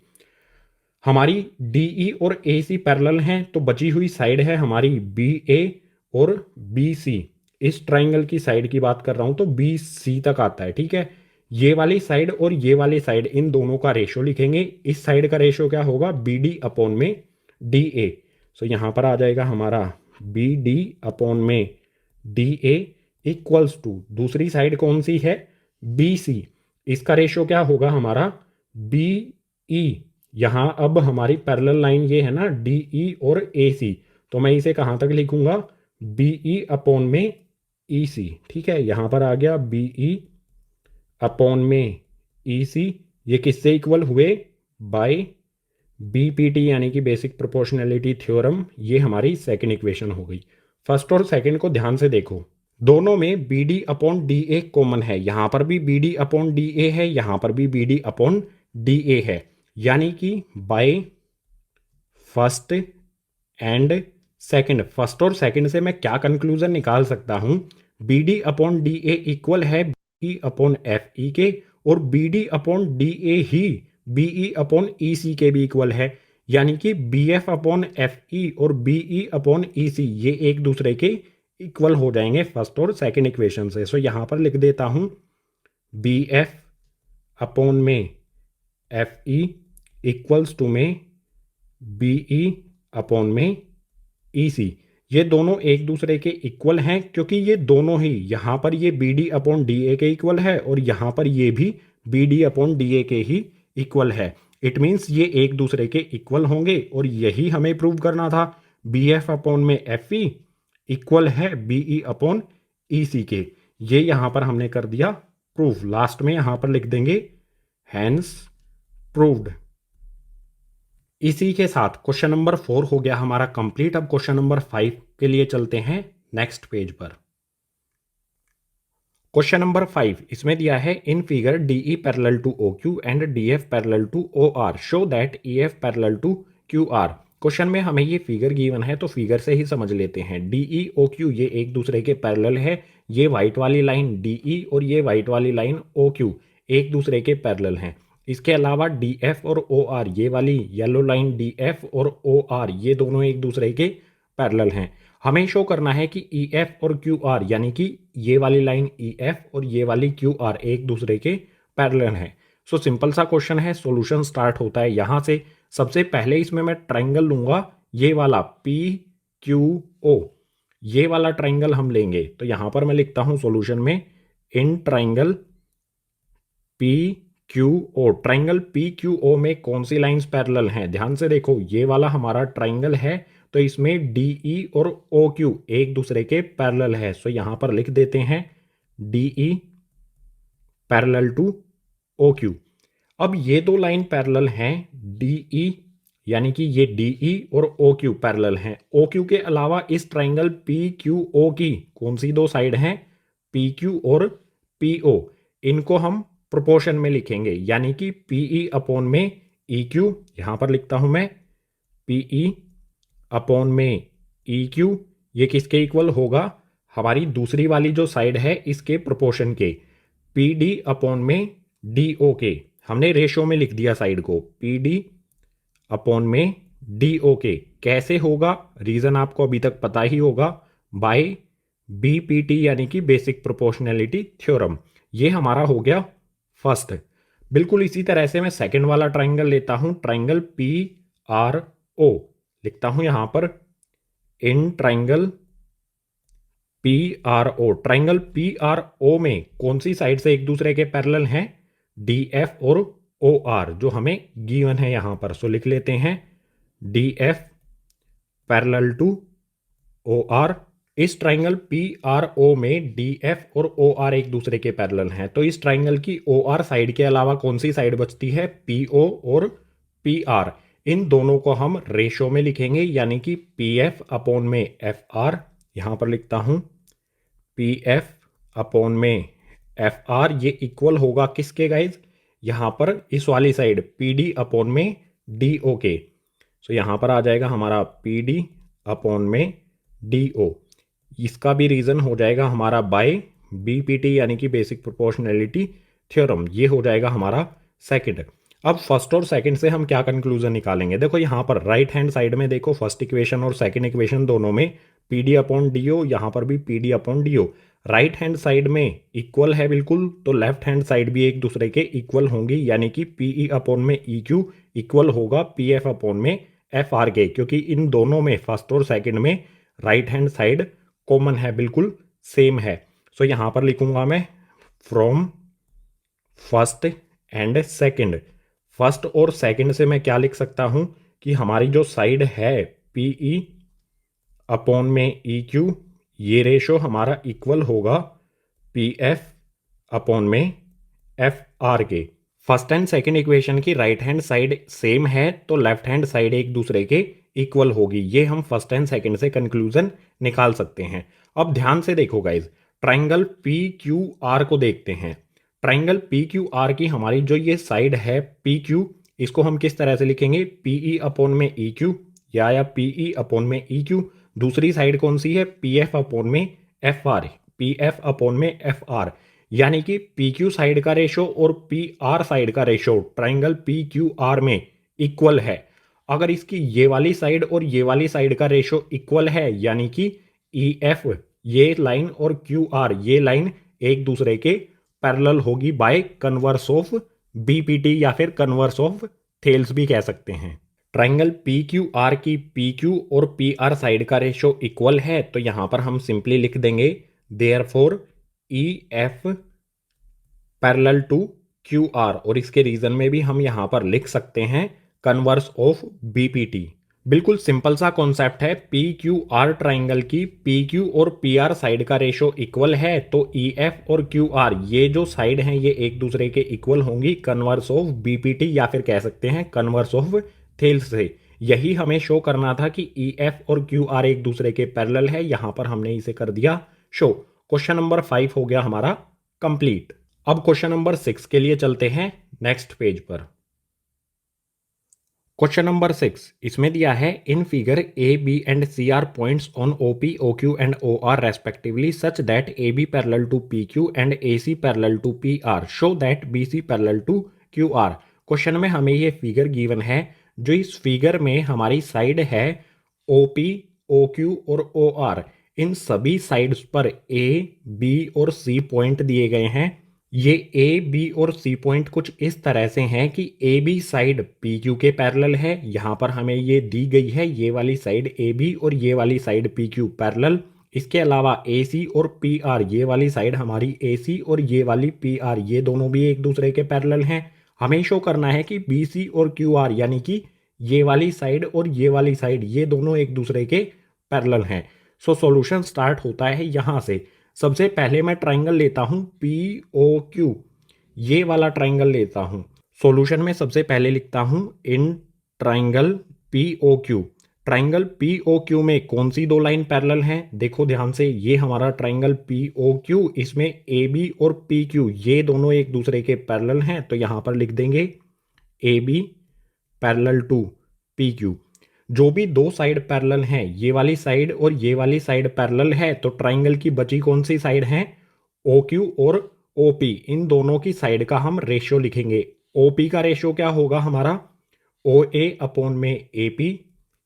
हमारी डी ई और ए सी पैरेलल हैं, तो बची हुई साइड है हमारी बी ए और बी सी। इस ट्राइंगल की साइड की बात कर रहा हूं, तो बी सी तक आता है, ठीक है। ये वाली साइड और ये वाली साइड, इन दोनों का रेशो लिखेंगे। इस साइड का रेशो क्या होगा? बी डी अपॉन में डी ए। सो यहां पर आ जाएगा हमारा बी डी अपॉन में डी ए इक्वल्स टू, दूसरी साइड कौन सी है? B C. इसका रेशो क्या होगा हमारा? B E. यहां अब हमारी पैरेलल लाइन ये है ना, डी ई और ए सी, तो मैं इसे कहां तक लिखूंगा? बी ई अपॉन में ई सी, ठीक है। यहां पर आ गया बी ई अपॉन में ई सी, ये किससे इक्वल हुए? बाय बी पी टी, यानी कि बेसिक प्रोपोर्शनैलिटी थ्योरम। ये हमारी सेकंड इक्वेशन हो गई। फर्स्ट और सेकंड को ध्यान से देखो, दोनों में B D upon D A common है, यहां पर भी B D upon D A है, यहां पर भी B D upon D A है, यानी कि by first and second, first और सेकंड से मैं क्या कंक्लूजन निकाल सकता हूं? B D upon D A equal है बी अपॉन एफ ई के, और B D upon D A ही B E upon E C के भी इक्वल है, यानी कि B F upon F E और बी ई अपॉन ई सी ये एक दूसरे के इक्वल हो जाएंगे फर्स्ट और सेकंड इक्वेशन से। सो यहां पर लिख देता हूं बी एफ अपॉन में एफ ई इक्वल्स टू में बी ई अपॉन में ई सी। ये दोनों एक दूसरे के इक्वल हैं, क्योंकि ये दोनों ही, यहां पर ये B D upon D A के इक्वल है और यहां पर ये भी B D upon D A के ही इक्वल है। इट मीन्स ये एक दूसरे के इक्वल होंगे, और यही हमें प्रूव करना था। बी एफ अपॉन में एफ ई इक्वल है B E upon E C के, ये यहां पर हमने कर दिया प्रूफ। लास्ट में यहां पर लिख देंगे हैंस प्रूव्ड। इसी के साथ क्वेश्चन नंबर 4 हो गया हमारा कंप्लीट। अब क्वेश्चन नंबर 5 के लिए चलते हैं नेक्स्ट पेज पर। क्वेश्चन नंबर 5 इसमें दिया है, in figure D E parallel to O Q and D F parallel to O R, show that E F parallel to Q R. Question में हमें ये फिगर गिवन है, तो फिगर से ही समझ लेते हैं। डी ई ओ क्यू ये एक दूसरे के पैरेलल है, ये व्हाइट वाली लाइन डी ई और ये व्हाइट वाली लाइन ओ क्यू एक दूसरे के पैरेलल हैं। इसके अलावा डी एफ और ओ आर, ये वाली येलो लाइन डी एफ और ओ आर, ये दोनों एक दूसरे के पैरेलल हैं। हमें शो करना है कि ई एफ और क्यू आर, यानी कि ये वाली लाइन ई एफ और ये वाली क्यू आर एक दूसरे के पैरेलल हैं। सो सिंपल सा क्वेश्चन है, सॉल्यूशन स्टार्ट होता है यहाँ से। सबसे पहले इसमें मैं ट्राइंगल लूंगा, ये वाला पी क्यू ओ, ये वाला ट्राइंगल हम लेंगे। तो यहाँ पर मैं लिखता हूँ सॉल्यूशन में, in triangle P Q O, triangle P Q O में कौन सी लाइंस पैरेलल हैं? ध्यान से देखो, ये वाला हमारा ट्राइंगल है, तो इसमें डी ई और ओ क्यू एक दूसरे के पैरेलल है। सो यहां पर लिख देते हैं D E parallel to O Q. अब ये दो लाइन पैरेलल हैं DE, यानी कि ये DE और OQ पैरेलल हैं। OQ के अलावा इस ट्राइंगल PQO की कौन सी दो साइड हैं? PQ और PO। इनको हम प्रोपोर्शन में लिखेंगे, यानी कि PE अपॉन में EQ, यहाँ पर लिखता हूँ मैं PE अपॉन में EQ। ये किसके इक्वल होगा? हमारी दूसरी वाली जो साइड है इसके प्रोपोर्शन के, PD अपॉन में DO के। हमने रेशो में लिख दिया साइड को, PD अपॉन में DO के। कैसे होगा? रीजन आपको अभी तक पता ही होगा, बाय BPT यानी कि बेसिक प्रोपोर्शनैलिटी थ्योरम। ये हमारा हो गया फर्स्ट। बिल्कुल इसी तरह से मैं सेकंड वाला ट्राइंगल लेता हूं, ट्राइंगल PRO लिखता हूं यहां पर, in triangle PRO। Triangle PRO में कौन सी साइड से एक दूसरे के पैरेलल हैं? DF और OR, जो हमें गिवन है यहां पर। सो लिख लेते हैं DF पैरेलल टू OR। इस ट्राइंगल PRO में DF और OR एक दूसरे के पैरेलल हैं, तो इस ट्राइंगल की OR साइड के अलावा कौन सी साइड बचती है? PO और PR। इन दोनों को हम रेशो में लिखेंगे, यानी कि PF अपॉन में FR। यहां पर लिखता हूं PF अपॉन में FR। ये इक्वल होगा किसके गाइज? यहां पर इस वाली साइड PD अपॉन में DO के। सो यहां पर आ जाएगा हमारा PD अपॉन में DO। इसका भी रीजन हो जाएगा हमारा बाय BPT यानी कि बेसिक प्रोपोर्शनैलिटी थ्योरम। ये हो जाएगा हमारा सेकंड। अब फर्स्ट और सेकंड से हम क्या कंक्लूजन निकालेंगे? देखो यहाँ पर राइट हैंड साइड में देखो, फर्स्ट इक्वेशन और सेकंड इक्वेशन दोनों में PD अपॉन DO, यहाँ पर भी PD upon DO। Right hand side में इक्वल है बिल्कुल, तो लेफ्ट हैंड साइड भी एक दूसरे के इक्वल होंगी, यानी कि PE अपॉन में EQ इक्वल होगा PF अपॉन में FR के, क्योंकि इन दोनों में फर्स्ट और सेकंड में राइट हैंड साइड कॉमन है, बिल्कुल सेम है। सो यहां पर लिखूंगा मैं from first and second. First और सेकंड से मैं क्या लिख सकता हूं कि हमारी जो साइड है PE अपॉन में EQ, ये रेशो हमारा इक्वल होगा PF अपॉन में FR के। फर्स्ट एंड सेकंड इक्वेशन की राइट हैंड साइड सेम है, तो लेफ्ट हैंड साइड एक दूसरे के इक्वल होगी। ये हम फर्स्ट एंड सेकंड से कंक्लूजन निकाल सकते हैं। अब ध्यान से देखो गाइज, ट्राइंगल PQR को देखते हैं। ट्राइंगल PQR की हमारी जो ये साइड है PQ, इसको हम किस तरह से लिखेंगे? PE अपॉन में EQ या PE अपॉन में EQ। दूसरी साइड कौन सी है? PF अपॉन में FR। PF अपॉन में FR, यानी कि PQ साइड का रेशो और PR साइड का रेशो ट्राइंगल PQR में इक्वल है। अगर इसकी ये वाली साइड और ये वाली साइड का रेशो इक्वल है, यानी कि EF ये लाइन और QR ये लाइन एक दूसरे के पैरेलल होगी बाय कन्वर्स ऑफ BPT, या फिर कन्वर्स ऑफ थेल्स भी कह सकते हैं। ट्राइंगल PQR की PQ और PR साइड का रेशो इक्वल है, तो यहां पर हम सिंपली लिख देंगे therefore EF parallel to QR, और इसके रीजन में भी हम यहां पर लिख सकते हैं कन्वर्स ऑफ BPT। बिल्कुल सिंपल सा कॉन्सेप्ट है। PQR ट्राइंगल की PQ और PR साइड का रेशो इक्वल है, तो EF और QR ये जो साइड हैं ये एक दूसरे के इक्वल होंगी कन्वर्स ऑफ BPT, या फिर कह सकते हैं कन्वर्स ऑफ थेल्स से। यही हमें शो करना था कि EF और QR एक दूसरे के पैरेलल है। यहां पर हमने इसे कर दिया शो। क्वेश्चन नंबर 5 हो गया हमारा कंप्लीट। अब क्वेश्चन नंबर 6 के लिए चलते हैं नेक्स्ट पेज पर। क्वेश्चन नंबर 6 इसमें दिया है, in figure A, B and C are points on OP, OQ and OR respectively such that AB parallel to PQ and AC parallel to PR, show that BC parallel to QR। Question में हमें ये figure given है। जो इस figure में हमारी side है OP, OQ और OR, इन सभी साइड्स पर A, B और C पॉइंट दिए गए हैं। ये A, B और C पॉइंट कुछ इस तरह से हैं कि AB साइड PQ के पैरेलल है, यहाँ पर हमें ये दी गई है, ये वाली साइड AB और ये वाली साइड PQ पैरेलल। इसके अलावा AC और PR, ये वाली साइड हमारी AC और ये वाली PR, ये दोनों भी एक दूसरे के पैरेलल हैं। हमें शो करना है कि BC और QR, यानी कि ये वाली साइड और ये वाली साइड, ये दोनों एक दूसरे के पैरेलल हैं। सो सॉल्यूशन स्टार्ट होता है यहाँ से। सबसे पहले मैं ट्राइंगल लेता हूं POQ, ये वाला ट्राइंगल लेता हूं। सॉल्यूशन में सबसे पहले लिखता हूं in triangle P O Q. Triangle P O Q में कौन सी दो लाइन पैरेलल हैं? देखो ध्यान से, ये हमारा ट्राइंगल पी ओ क्यू, इसमें ए बी और पी क्यू ये दोनों एक दूसरे के पैरेलल हैं, तो यहां पर लिख देंगे A B parallel to P Q. जो भी दो साइड पैरेलल हैं, ये वाली साइड और ये वाली साइड पैरेलल है, तो ट्राइंगल की बची कौन सी साइड है? ओ क्यू और ओ पी। इन दोनों की साइड का हम रेशियो लिखेंगे। ओ पी का रेशियो क्या होगा हमारा? ओ ए अपॉन में ए पी,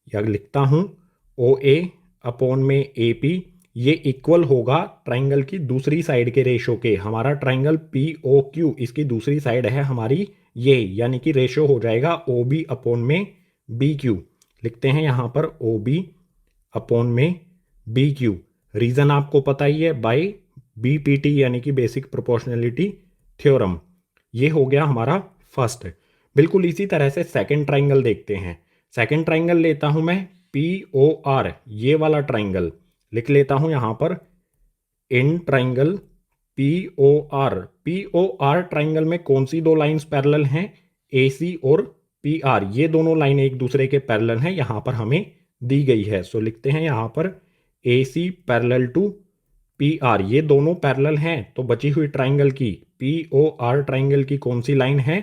या लिखता हूं ओ ए अपॉन में ए पी, ये इक्वल होगा ट्राइंगल की दूसरी साइड के रेशियो के। हमारा ट्राइंगल पी ओ क्यू, इसकी दूसरी साइड है हमारी ये, यानी कि रेशियो हो जाएगा ओ बी अपॉन में बी क्यू। लिखते हैं यहां पर ओ बी अपॉन में बी क्यू। रीजन आपको पता ही है, बाय बीपीटी यानी कि बेसिक प्रोपोर्शनलिटी थ्योरम। ये हो गया हमारा फर्स्ट। बिल्कुल इसी तरह से सेकंड ट्राइंगल देखते हैं। सेकंड ट्राइंगल लेता हूं मैं पी ओ आर, ये वाला ट्राइंगल लिख लेता हूं यहां पर in triangle P O R. P O R triangle में कौन सी दो लाइंस पैरेलल हैं? ए सी और पी आर, ये दोनों लाइन एक दूसरे के पैरेलल हैं, यहां पर हमें दी गई है। सो लिखते हैं यहां पर A C parallel to P R, ये दोनों पैरेलल हैं, तो बची हुई ट्राइंगल की पी ओ आर ट्राइंगल की कौन सी लाइन है?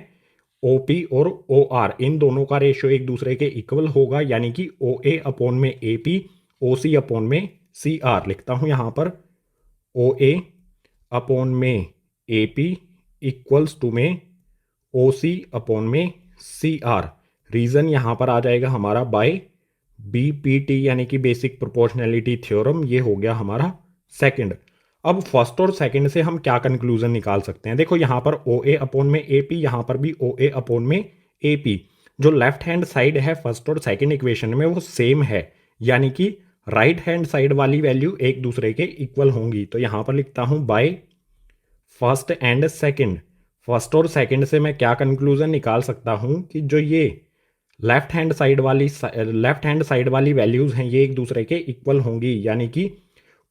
ओ पी और ओ आर, इन दोनों का रेशियो एक दूसरे के इक्वल होगा, यानी कि ओ ए अपॉन में A P, O C upon में सी आर। लिखता हूं यहां पर ओ ए अपॉन में ए पी इक्वल्स टू में ओ सी अपॉन में सी आर। रीजन यहां पर आ जाएगा हमारा बाय बीपीटी यानी कि बेसिक प्रोपोर्शनैलिटी थ्योरम। ये हो गया हमारा सेकंड। अब फर्स्ट और सेकंड से हम क्या कंक्लूजन निकाल सकते हैं? देखो यहां पर ओ ए अपॉन में ए पी, यहां पर भी ओ ए अपॉन में ए पी। जो लेफ्ट हैंड साइड है फर्स्ट और सेकंड इक्वेशन में वो सेम है, यानी कि राइट हैंड साइड वाली वैल्यू एक दूसरे के इक्वल होंगी। तो यहां पर लिखता हूं bye first and second. First और सेकंड से मैं क्या कंक्लूजन निकाल सकता हूं कि जो ये लेफ्ट हैंड साइड वाली वैल्यूज हैं ये एक दूसरे के इक्वल होंगी, यानी कि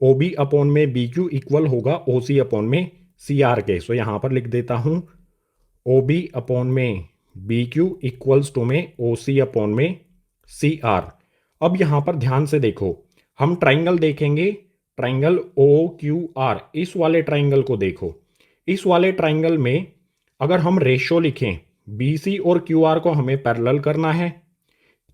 ओ बी अपॉन में बी क्यू इक्वल होगा ओ सी अपॉन में सी आर के। सो यहां पर लिख देता हूं ओ बी अपॉन में बी क्यू इक्वल्स टू में ओ सी अपॉन में सी आर। अब यहां पर ध्यान से देखो, हम ट्राइंगल देखेंगे, ट्राइंगल ओ क्यू आर। इस वाले ट्राइंगल को देखो, इस वाले ट्राइंगल में अगर हम रेशियो लिखें, बी सी और क्यू आर को हमें पैरेलल करना है,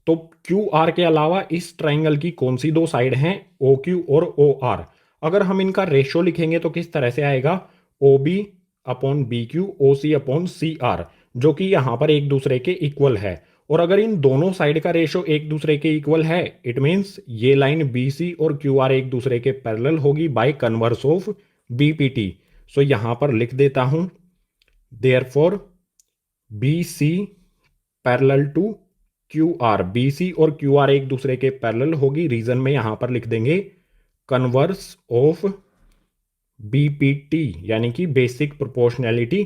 तो क्यू आर के अलावा इस ट्राइंगल की कौन सी दो साइड हैं? ओ क्यू और ओ आर। अगर हम इनका रेशियो लिखेंगे तो किस तरह से आएगा? O B upon B Q O C upon C R, जो कि यहां पर एक दूसरे के इक्वल है। और अगर इन दोनों साइड का रेशियो एक दूसरे के इक्वल है, इट मीन्स ये लाइन बी सी और क्यू आर एक दूसरे के पैरेलल होगी by converse of BPT. So यहां पर लिख देता हूं therefore B C parallel to Q R. B C और क्यू आर एक दूसरे के पैरेलल होगी। रीजन में यहां पर लिख देंगे कन्वर्स ऑफ बीपीटी यानी कि बेसिक प्रोपोर्शनैलिटी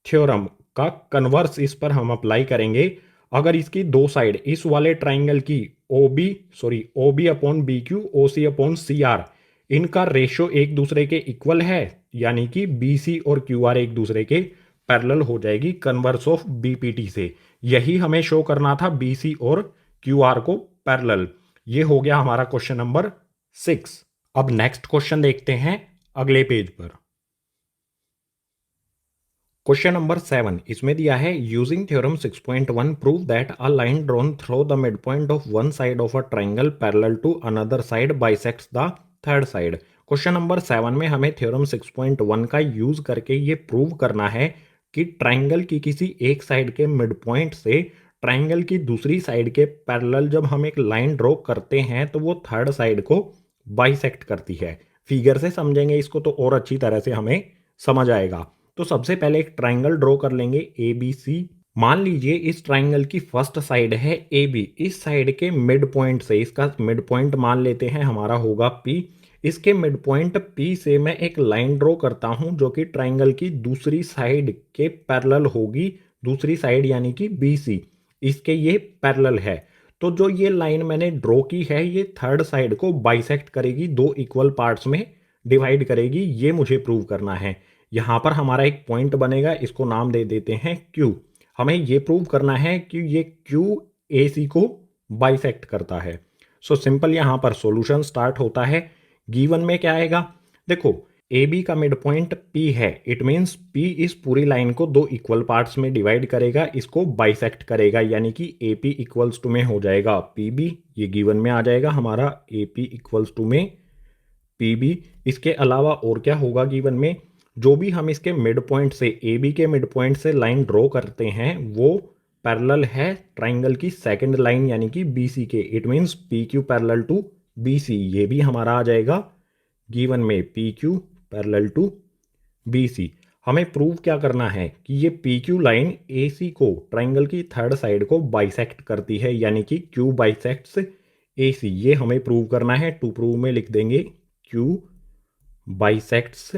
थ्योरम का कन्वर्स इस पर हम अप्लाई करेंगे। अगर इसकी दो साइड इस वाले ट्राइंगल की O B upon B Q O C upon C R, इनका रेशियो एक दूसरे के इक्वल है, यानी कि बी सी और क्यू आर एक दूसरे के पैरेलल हो जाएगी कन्वर्स ऑफ बीपीटी से। यही हमें शो करना था, बी सी और क्यू आर को पैरेलल। ये हो गया हमारा क्वेश्चन नंबर 6। अब नेक्स्ट क्वेश्चन देखते हैं अगले पेज पर। क्वेश्चन नंबर 7 इसमें दिया है using theorem 6.1 prove that a line drawn through the mid point of one side of a triangle parallel to another side bisects the third side. Question number 7 में हमें theorem 6.1 का use करके ये prove करना है कि ट्राइंगल की किसी एक साइड के मिड पॉइंट से ट्राइंगल की दूसरी साइड के पैरेलल जब हम एक लाइन ड्रॉ करते हैं तो वो थर्ड साइड को बाइसेक्ट करती है। फिगर से समझेंगे इसको तो और अच्छी तरह से हमें समझ आएगा। तो सबसे पहले एक ट्राइंगल ड्रॉ कर लेंगे ए बी सी। मान लीजिए इस ट्राइंगल की फर्स्ट साइड है ए बी। इस साइड के मिड पॉइंट से, इसका मिड पॉइंट मान लेते हैं हमारा होगा पी। इसके मिड पॉइंट पी से मैं एक लाइन ड्रॉ करता हूं जो कि ट्राइंगल की दूसरी साइड के पैरेलल होगी। दूसरी साइड यानी कि बी सी, इसके ये पैरेलल है। तो जो ये लाइन मैंने ड्रॉ की है ये थर्ड साइड को बाइसेक्ट करेगी, दो इक्वल पार्ट्स में डिवाइड करेगी। ये मुझे प्रूव करना है। यहां पर हमारा एक पॉइंट बनेगा, इसको नाम दे देते हैं Q। हमें ये प्रूव करना है कि ये क्यू ए सी को बाइसेक्ट करता है। सो सिंपल यहाँ पर सॉल्यूशन स्टार्ट होता है। गिवन में क्या आएगा, देखो ए बी का मिड पॉइंट पी है, इट मीन्स पी इस पूरी लाइन को दो इक्वल पार्ट्स में डिवाइड करेगा, इसको बाइसेक्ट करेगा, यानी कि ए पी इक्वल्स टू में हो जाएगा पी बी। ये गिवन में आ जाएगा हमारा ए पी इक्वल्स टू में पी बी। इसके अलावा और क्या होगा गिवन में, जो भी हम इसके मिड पॉइंट से ए बी के मिड पॉइंट से लाइन ड्रॉ करते हैं वो पैरेलल है ट्राइंगल की सेकंड लाइन यानी कि बी सी के। It means P Q parallel to B C, ये भी हमारा आ जाएगा गिवन में P Q parallel to B C. हमें प्रूव क्या करना है कि ये P Q line A C को ट्राइंगल की थर्ड साइड को बाइसेक्ट करती है, यानी कि क्यू बाइसेक्ट्स ए सी। ये हमें प्रूव करना है। टू प्रूव में लिख देंगे क्यू बाइसेक्ट्स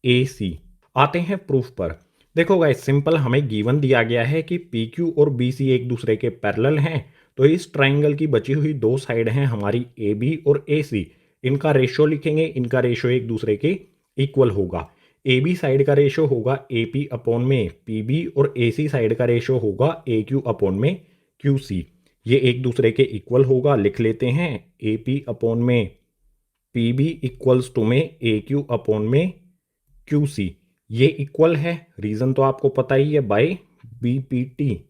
ए सी। आते हैं प्रूफ पर। देखो गाइस सिंपल, हमें गिवन दिया गया है कि पी क्यू और बी सी एक दूसरे के पैरेलल हैं, तो इस ट्राइंगल की बची हुई दो साइड हैं हमारी ए बी और ए सी। इनका रेशो लिखेंगे, इनका रेशो एक दूसरे के इक्वल होगा। ए बी साइड का रेशो होगा ए पी अपॉन में पी बी और ए सी साइड का रेशो होगा ए क्यू अपॉन में क्यू सी। ये एक दूसरे के इक्वल होगा, लिख लेते हैं ए पी अपॉन में पी बी इक्वल्स टू में ए क्यू अपॉन में क्यू सी। ये इक्वल है, रीजन तो आपको पता ही है, बाय बी पी टी।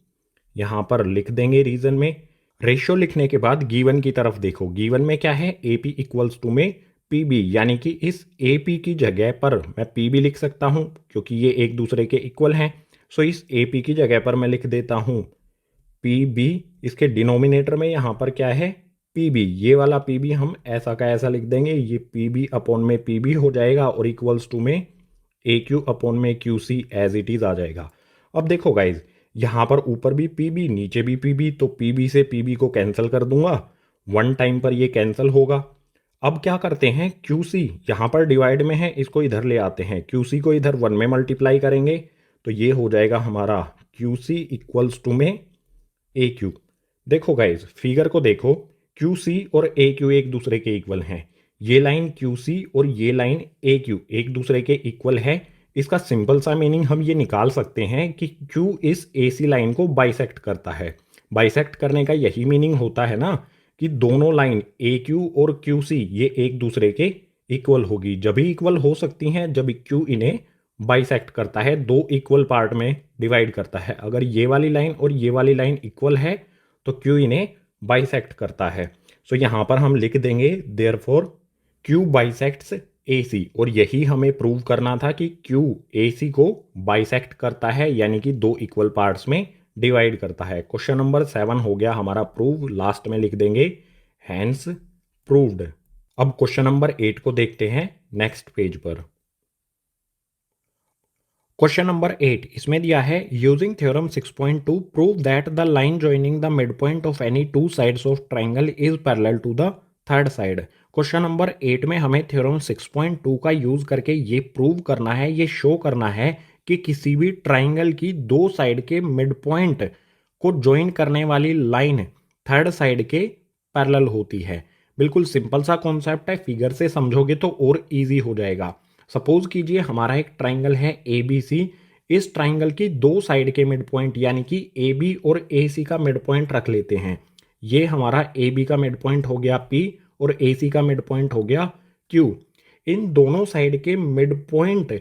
यहां पर लिख देंगे रीजन में। रेशियो लिखने के बाद गिवन की तरफ देखो, गिवन में क्या है, ए पी इक्वल्स टू में पी बी, यानी कि इस ए पी की जगह पर मैं पी बी लिख सकता हूं क्योंकि ये एक दूसरे के इक्वल हैं। सो इस ए पी की जगह पर मैं लिख देता हूं पी बी। इसके डिनोमिनेटर में यहां पर क्या है, पी बी। ये वाला पी बी हम ऐसा का ऐसा लिख देंगे, ये पी बी अपॉन में पी बी हो जाएगा और इक्वल्स टू में ए क्यू अपॉन में Q C as it is आ जाएगा। अब देखो गाइज, यहाँ पर ऊपर भी पी बी नीचे भी पी बी, तो पी बी से पी बी को कैंसिल कर दूंगा, वन टाइम पर ये कैंसिल होगा। अब क्या करते हैं, क्यू सी यहाँ पर डिवाइड में है, इसको इधर ले आते हैं, क्यू सी को इधर वन में मल्टीप्लाई करेंगे तो ये हो जाएगा हमारा क्यू सी इक्वल्स टू में ए क्यू। देखो गाइज फिगर को देखो, क्यू सी और ए क्यू एक दूसरे के इक्वल हैं। ये लाइन क्यू सी और ये लाइन ए क्यू एक दूसरे के इक्वल है। इसका सिंपल सा मीनिंग हम ये निकाल सकते हैं कि क्यू इस ए सी लाइन को बाइसेक्ट करता है। बाइसेक्ट करने का यही मीनिंग होता है ना कि दोनों लाइन ए क्यू और क्यू सी ये एक दूसरे के इक्वल होगी। जब भी इक्वल हो सकती हैं जब क्यू इन्हें बाइसेक्ट करता है, दो इक्वल पार्ट में डिवाइड करता है। अगर ये वाली लाइन और ये वाली लाइन इक्वल है तो क्यू इन्हें बाइसेक्ट करता है। सो यहाँ पर हम लिख देंगे देयरफॉर क्यू बाइसेक्ट्स ए सी, और यही हमें प्रूव करना था कि क्यू ए सी को बाइसेक्ट करता है, यानी कि दो इक्वल पार्ट्स में डिवाइड करता है। क्वेश्चन नंबर 7 हो गया हमारा प्रूव, लास्ट में लिख देंगे हैंस प्रूव्ड। अब क्वेश्चन नंबर 8 को देखते हैं नेक्स्ट पेज पर। क्वेश्चन नंबर 8 इसमें दिया है, using theorem 6.2 prove that the line joining the mid point of any two sides of triangle is parallel to the third side. Question number 8 में हमें थ्योरम 6.2 का यूज करके ये प्रूव करना है, ये शो करना है कि किसी भी ट्राइंगल की दो साइड के मिड पॉइंट को ज्वाइन करने वाली लाइन थर्ड साइड के पैरेलल होती है। बिल्कुल सिंपल सा कॉन्सेप्ट है, फिगर से समझोगे तो और इजी हो जाएगा। सपोज कीजिए हमारा एक ट्राइंगल है ए बी सी। इस ट्राइंगल की दो साइड के मिड पॉइंट यानी कि ए बी और ए सी का मिड पॉइंट रख लेते हैं। ये हमारा ए बी का मिड पॉइंट हो गया पी और ए सी का मिड पॉइंट हो गया क्यू। इन दोनों साइड के मिड पॉइंट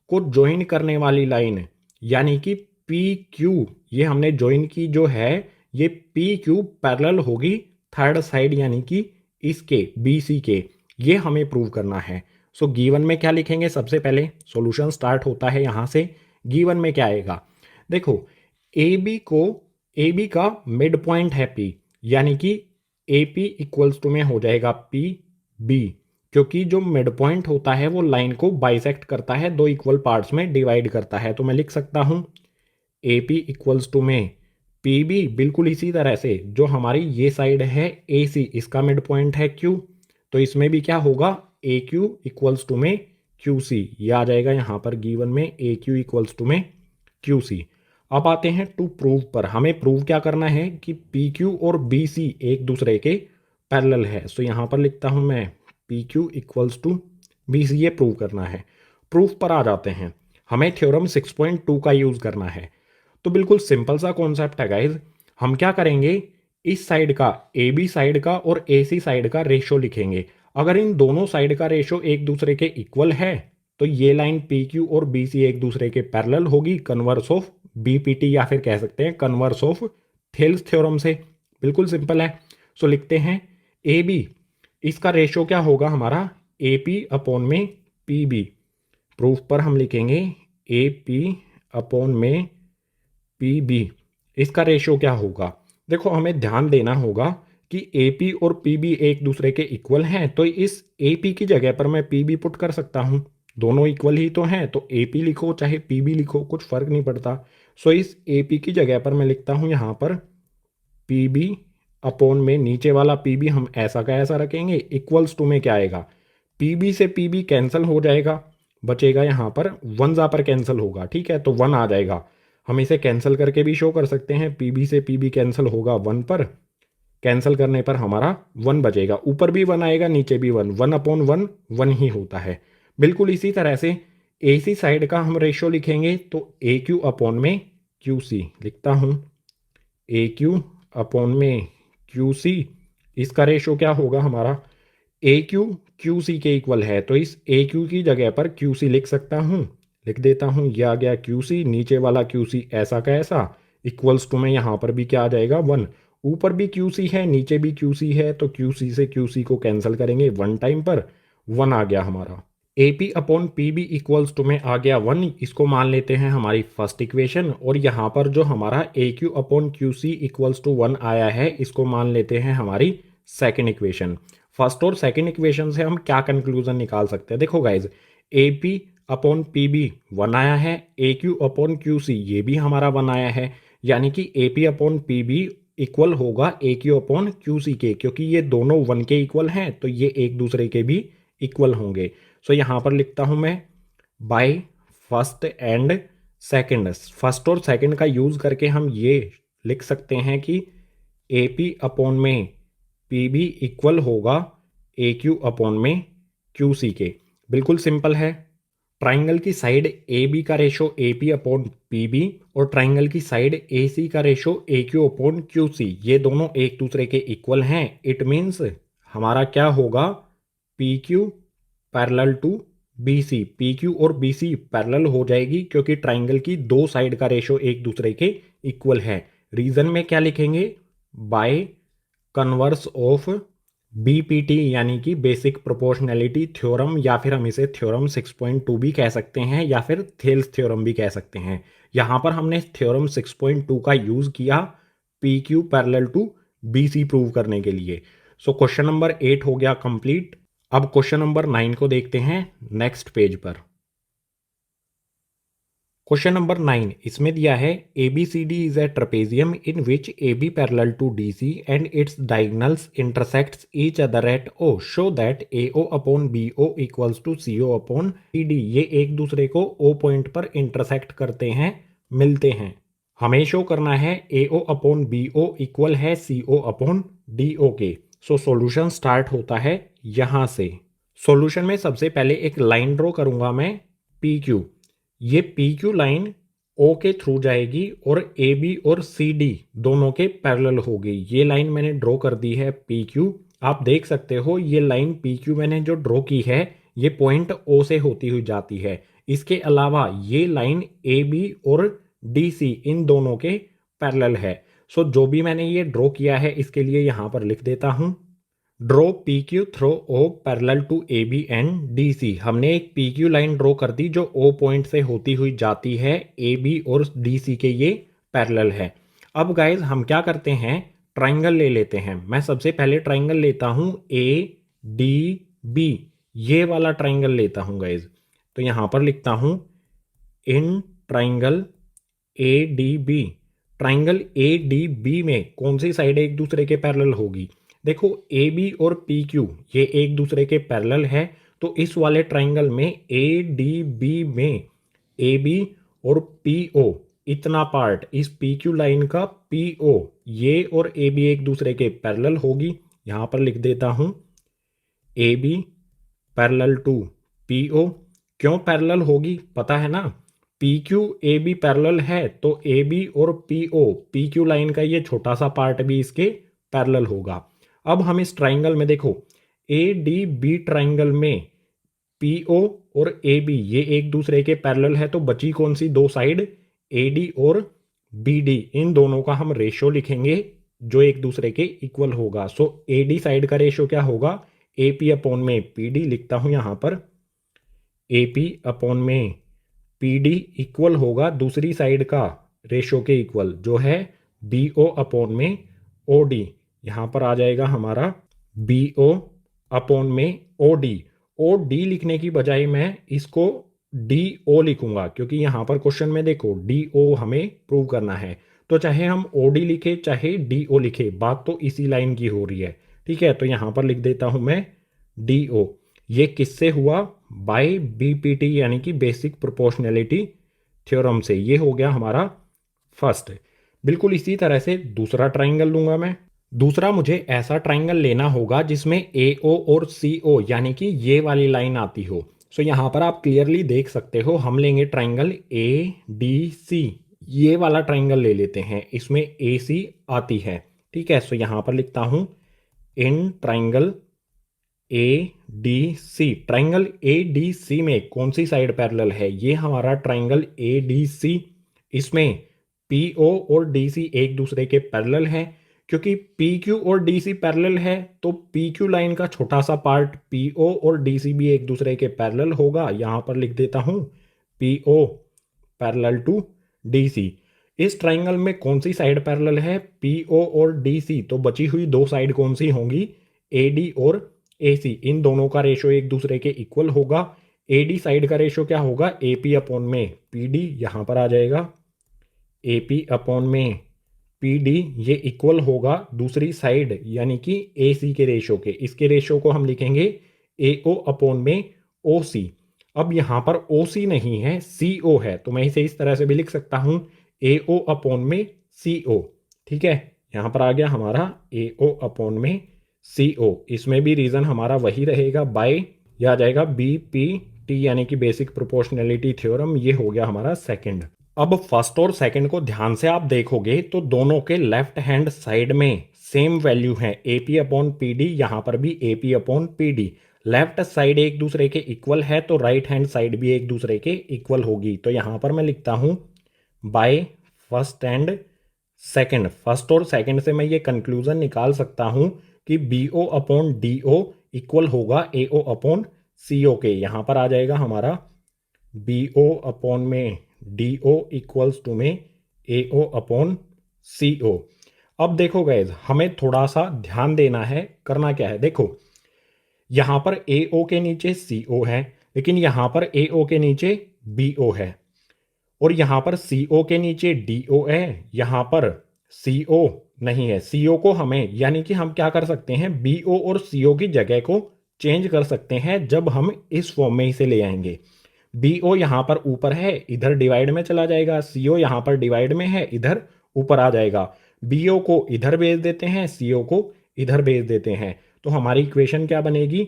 को ज्वाइन करने वाली लाइन यानी कि पी क्यू, ये हमने ज्वाइन की जो है, ये पी क्यू पैरेलल होगी थर्ड साइड यानी कि इसके बी सी के। ये हमें प्रूव करना है। सो गिवन में क्या लिखेंगे, सबसे पहले सॉल्यूशन स्टार्ट होता है यहाँ से। गिवन में क्या आएगा, देखो ए बी का मिड पॉइंट है पी, यानी कि ए पी इक्वल्स टू में हो जाएगा पी बी, क्योंकि जो मिड पॉइंट होता है वो लाइन को बाइसेक्ट करता है, दो इक्वल पार्ट्स में डिवाइड करता है। तो मैं लिख सकता हूँ ए पी इक्वल्स टू में पी बी। बिल्कुल इसी तरह से जो हमारी ये साइड है ए सी, इसका मिड पॉइंट है क्यू, तो इसमें भी क्या होगा, ए क्यू इक्वल्स टू में क्यू सी। ये आ जाएगा यहाँ पर गिवन में ए क्यू इक्वल्स टू में क्यू सी। अब आते हैं टू प्रूव पर। हमें प्रूव क्या करना है कि पी क्यू और बी सी एक दूसरे के पैरेलल है। सो यहाँ पर लिखता हूँ मैं P Q equals to B C, ये प्रूव करना है। प्रूफ पर आ जाते हैं, हमें थ्योरम 6.2 का यूज़ करना है। तो बिल्कुल सिंपल सा कॉन्सेप्ट है गाइज। हम क्या करेंगे, इस साइड का ए बी साइड का और ए सी साइड का रेशो लिखेंगे। अगर इन दोनों साइड का रेशो एक दूसरे के इक्वल है तो ये लाइन पी क्यू और बी सी एक दूसरे के पैरेलल होगी, कन्वर्स ऑफ बीपीटी, या फिर कह सकते हैं कन्वर्स ऑफ थेल्स थ्योरम से। बिल्कुल सिंपल है। सो लिखते हैं ए बी, इसका रेशो क्या होगा हमारा, ए पी अपॉन में पी बी। प्रूफ पर हम लिखेंगे ए पी अपॉन में पी बी। इसका रेशो क्या होगा, देखो हमें ध्यान देना होगा कि ए पी और पी बी एक दूसरे के इक्वल हैं, तो इस ए पी की जगह पर मैं पी बी पुट कर सकता हूँ। दोनों इक्वल ही तो हैं, तो ए पी लिखो चाहे पी बी लिखो, कुछ फर्क नहीं पड़ता। सो इस ए पी की जगह पर मैं लिखता हूँ यहाँ पर पी बी अपॉन में नीचे वाला पी बी हम ऐसा का ऐसा रखेंगे, इक्वल्स टू में क्या आएगा, पी बी से पी बी कैंसिल हो जाएगा, बचेगा यहाँ पर वन, जा पर कैंसिल होगा, ठीक है, तो वन आ जाएगा। हम इसे कैंसिल करके भी शो कर सकते हैं, पी बी से पी बी कैंसिल होगा वन पर, कैंसिल करने पर हमारा वन बचेगा, ऊपर भी वन आएगा नीचे भी one, one upon one one ही होता है। बिल्कुल इसी तरह से ए सी साइड का हम रेशियो लिखेंगे, तो ए क्यू अपॉन में क्यू सी लिखता हूँ, ए क्यू अपॉन में क्यू सी। इसका रेशो क्या होगा हमारा, ए क्यू क्यू सी के इक्वल है, तो इस ए क्यू की जगह पर क्यू सी लिख सकता हूँ, लिख देता हूँ, यह आ गया क्यू सी, नीचे वाला क्यू सी ऐसा का ऐसा, इक्वल्स टू में यहाँ पर भी क्या आ जाएगा वन, ऊपर भी क्यू सी है नीचे भी क्यू सी है, तो क्यू सी से क्यू सी को कैंसिल करेंगे वन टाइम पर, वन आ गया हमारा। A P upon P B equals to में आ गया वन, इसको मान लेते हैं हमारी फर्स्ट इक्वेशन, और यहाँ पर जो हमारा A Q upon Q C equals to one आया है इसको मान लेते हैं हमारी सेकेंड इक्वेशन। फर्स्ट और सेकेंड इक्वेशन से हम क्या कंक्लूजन निकाल सकते हैं, देखो guys, A P upon P B one आया है, A Q upon Q C ये भी हमारा वन आया है, यानी कि A P upon P B equal होगा A Q upon Q C के, क्योंकि ये दोनों वन के इक्वल हैं तो ये एक दूसरे के भी इक्वल होंगे। सो यहाँ पर लिखता हूँ मैं by first and second, first और सेकंड का यूज़ करके हम ये लिख सकते हैं कि ए पी अपॉन में पी बी इक्वल होगा ए क्यू अपॉन में क्यू सी के। बिल्कुल सिंपल है। ट्राइंगल की साइड ए बी का ratio A P upon P B और ट्राइंगल की साइड ए सी का ratio A Q upon Q C, ये दोनों एक दूसरे के इक्वल हैं। इट मीन्स हमारा क्या होगा, P Q parallel to B C, P Q और बी सी पैरेलल हो जाएगी क्योंकि ट्राइंगल की दो साइड का रेशो एक दूसरे के इक्वल है। रीजन में क्या लिखेंगे, बाय कन्वर्स ऑफ बीपीटी यानी कि बेसिक प्रोपोर्शनैलिटी थ्योरम, या फिर हम इसे थ्योरम 6.2 भी कह सकते हैं या फिर थेल्स थ्योरम भी कह सकते हैं। यहाँ पर हमने थ्योरम 6.2 का यूज़ किया P Q parallel to B C prove करने के लिए। सो क्वेश्चन नंबर 8 हो गया कंप्लीट। अब क्वेश्चन नंबर 9 को देखते हैं नेक्स्ट पेज पर। क्वेश्चन नंबर 9 इसमें दिया है A B C D is a trapezium in which A B parallel to D C and its diagonals intersects each other at O, show that A O upon B O equals to C O upon D D. ये एक दूसरे को O point पर intersect करते हैं, मिलते हैं। हमें शो करना है A O upon B O equal है C O upon D O के। सो सॉल्यूशन स्टार्ट होता है यहाँ से। सॉल्यूशन में सबसे पहले एक लाइन ड्रॉ करूंगा मैं पी क्यू, ये पी क्यू लाइन ओ के थ्रू जाएगी और ए बी और सी डी दोनों के पैरेलल होगी। ये लाइन मैंने ड्रॉ कर दी है पी क्यू। आप देख सकते हो ये लाइन पी क्यू मैंने जो ड्रॉ की है ये पॉइंट ओ से होती हुई जाती है। इसके अलावा ये लाइन ए बी और डी सी इन दोनों के पैरेलल है। सो जो भी मैंने ये ड्रॉ किया है इसके लिए यहाँ पर लिख देता हूँ, draw P Q through O parallel to A B and D C. हमने एक पी क्यू लाइन ड्रॉ कर दी जो ओ पॉइंट से होती हुई जाती है ए बी और डी सी के, ये पैरेलल है। अब गाइज हम क्या करते हैं, ट्राइंगल ले लेते हैं। मैं सबसे पहले ट्राइंगल लेता हूँ ए डी बी, ये वाला ट्राइंगल लेता हूँ गाइज। तो यहाँ पर लिखता हूँ in triangle A D B, triangle A D B में कौन सी साइड एक दूसरे के पैरेलल होगी, देखो ए बी और पी क्यू ये एक दूसरे के पैरेलल है, तो इस वाले ट्राइंगल में ए डी बी में ए बी और पी ओ इतना पार्ट इस पी क्यू लाइन का पी ओ, ये और ए बी एक दूसरे के पैरेलल होगी। यहाँ पर लिख देता हूँ A B parallel to P O. क्यों पैरेलल होगी पता है ना, P Q A B parallel है तो ए बी और P O, P Q line का ये छोटा सा पार्ट भी इसके पैरेलल होगा। अब हम इस ट्राइंगल में देखो, ए डी बी ट्राइंगल में पी ओ और ए बी ये एक दूसरे के पैरेलल है, तो बची कौन सी दो साइड, ए डी और बी डी, इन दोनों का हम रेशो लिखेंगे जो एक दूसरे के इक्वल होगा। सो ए डी साइड का रेशो क्या होगा, ए पी अपॉन में पी डी लिखता हूं यहां पर, ए पी अपॉन में पी डी इक्वल होगा दूसरी साइड का रेशो के इक्वल जो है बी ओ अपॉन में ओ डी। यहाँ पर आ जाएगा हमारा बी ओ अपॉन में ओ डी। ओ डी लिखने की बजाय मैं इसको डी ओ लिखूंगा, क्योंकि यहाँ पर क्वेश्चन में देखो डी ओ हमें प्रूव करना है। तो चाहे हम ओ डी लिखे चाहे डी ओ लिखे, बात तो इसी लाइन की हो रही है। ठीक है, तो यहाँ पर लिख देता हूँ मैं डी ओ। ये किससे हुआ, बाय बीपीटी यानी कि बेसिक प्रोपोर्शनैलिटी थ्योरम से। ये हो गया हमारा फर्स्ट। बिल्कुल इसी तरह से दूसरा ट्राइंगल लूंगा मैं। दूसरा मुझे ऐसा ट्राइंगल लेना होगा जिसमें ए ओ और सी ओ यानी कि ये वाली लाइन आती हो। सो यहाँ पर आप क्लियरली देख सकते हो, हम लेंगे ट्राइंगल ए डी सी, ये वाला ट्राइंगल ले लेते हैं, इसमें ए सी आती है। ठीक है, सो यहाँ पर लिखता हूँ in triangle A D C, triangle A D C में कौन सी साइड पैरेलल है, ये हमारा ट्राइंगल ए डी सी। इसमें पी ओ और डी सी एक दूसरे के पैरेलल हैं। क्योंकि पी क्यू और डी सी पैरेलल है तो पी क्यू लाइन का छोटा सा पार्ट पी ओ और डी सी भी एक दूसरे के पैरेलल होगा। यहाँ पर लिख देता हूँ P O parallel to D C. इस ट्राइंगल में कौन सी साइड पैरेलल है, पी ओ और डी सी, तो बची हुई दो साइड कौन सी होंगी, ए डी और ए सी। इन दोनों का रेशो एक दूसरे के इक्वल होगा। ए डी साइड का रेशो क्या होगा, ए पी अपॉन में पी डी, यहाँ पर आ जाएगा ए पी अपॉन में पी डी, ये इक्वल होगा दूसरी साइड यानी कि ए सी के रेशो के। इसके रेशो को हम लिखेंगे ए ओ अपॉन में ओ सी। अब यहाँ पर ओ सी नहीं है, सी ओ है, तो मैं इसे इस तरह से भी लिख सकता हूँ ए ओ अपॉन में सी ओ। ठीक है, यहाँ पर आ गया हमारा ए ओ अपॉन में सी ओ। इसमें भी रीजन हमारा वही रहेगा, बाय यह आ जाएगा बी पी टी यानी कि बेसिक प्रोपोर्शनैलिटी थ्योरम। ये हो गया हमारा सेकंड। अब फर्स्ट और सेकंड को ध्यान से आप देखोगे तो दोनों के लेफ्ट हैंड साइड में सेम वैल्यू है, A P upon P D, यहाँ पर भी ए P upon P D. Left side एक दूसरे के इक्वल है तो राइट हैंड साइड भी एक दूसरे के इक्वल होगी। तो यहाँ पर मैं लिखता हूँ by first and second. First और सेकंड से मैं ये कंक्लूजन निकाल सकता हूँ कि B O upon D O equal होगा ए ओ अपॉन सी ओ के। यहाँ पर आ जाएगा हमारा बी ओ अपॉन में डी ओ इक्वल्स टू में ए ओ अपॉन सी ओ। अब देखो गाइज, हमें थोड़ा सा ध्यान देना है, करना क्या है, देखो यहाँ पर ए ओ के नीचे सी ओ है, लेकिन यहाँ पर ए ओ के नीचे बी ओ है, और यहाँ पर सी ओ के नीचे डी ओ है, यहाँ पर सी ओ नहीं है। सी ओ को हमें यानी कि हम क्या कर सकते हैं, बी ओ और सी ओ की जगह को चेंज कर सकते हैं जब हम इस फॉर्म में इसे ले आएंगे। बी ओ यहाँ पर ऊपर है, इधर डिवाइड में चला जाएगा, सी ओ यहाँ पर डिवाइड में है, इधर ऊपर आ जाएगा। बी ओ को इधर भेज देते हैं, सी ओ को इधर भेज देते हैं, तो हमारी इक्वेशन क्या बनेगी,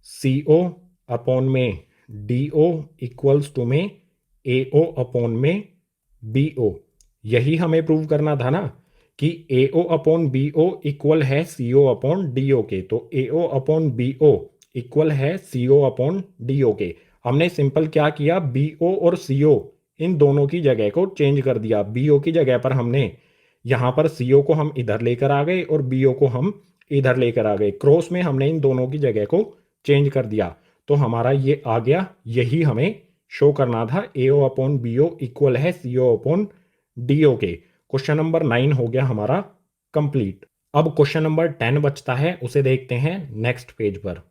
सी ओ अपॉन में डी ओ इक्वल्स टू में ए ओ अपॉन में बी ओ। यही हमें प्रूव करना था ना कि A O upon B O equal है C O upon D O के, तो A O upon B O equal है C O upon D O के। हमने सिंपल क्या किया, बी ओ और सी ओ इन दोनों की जगह को चेंज कर दिया। बी ओ की जगह पर हमने यहाँ पर सी ओ को हम इधर लेकर आ गए और बी ओ को हम इधर लेकर आ गए, क्रॉस में हमने इन दोनों की जगह को चेंज कर दिया, तो हमारा ये आ गया। यही हमें शो करना था, A O upon B O equal है C O upon D O के। क्वेश्चन नंबर 9 हो गया हमारा कंप्लीट। अब क्वेश्चन नंबर 10 बचता है, उसे देखते हैं नेक्स्ट पेज पर।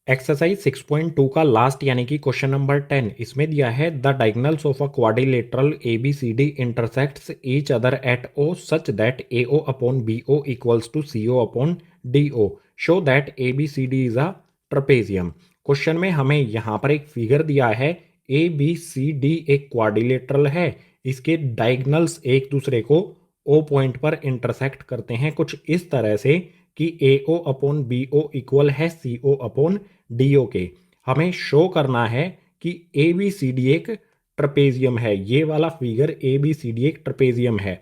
एक्सरसाइज 6.2 का लास्ट यानी कि क्वेश्चन नंबर 10, इसमें दिया है the diagonals of a quadrilateral A B C D intersects each other at O such that A O upon B O equals to C O upon D O. Show that A B C D is a trapezium. Question में हमें यहाँ पर एक figure दिया है, A B C D एक quadrilateral है, इसके डायगोनल्स एक दूसरे को ओ पॉइंट पर इंटरसेक्ट करते हैं कुछ इस तरह से कि A O upon B O equal है C O upon D O के। हमें शो करना है कि कि ए बी सी डी एक ट्रपेजियम है, ये वाला figure A B C D एक ट्रपेजियम है।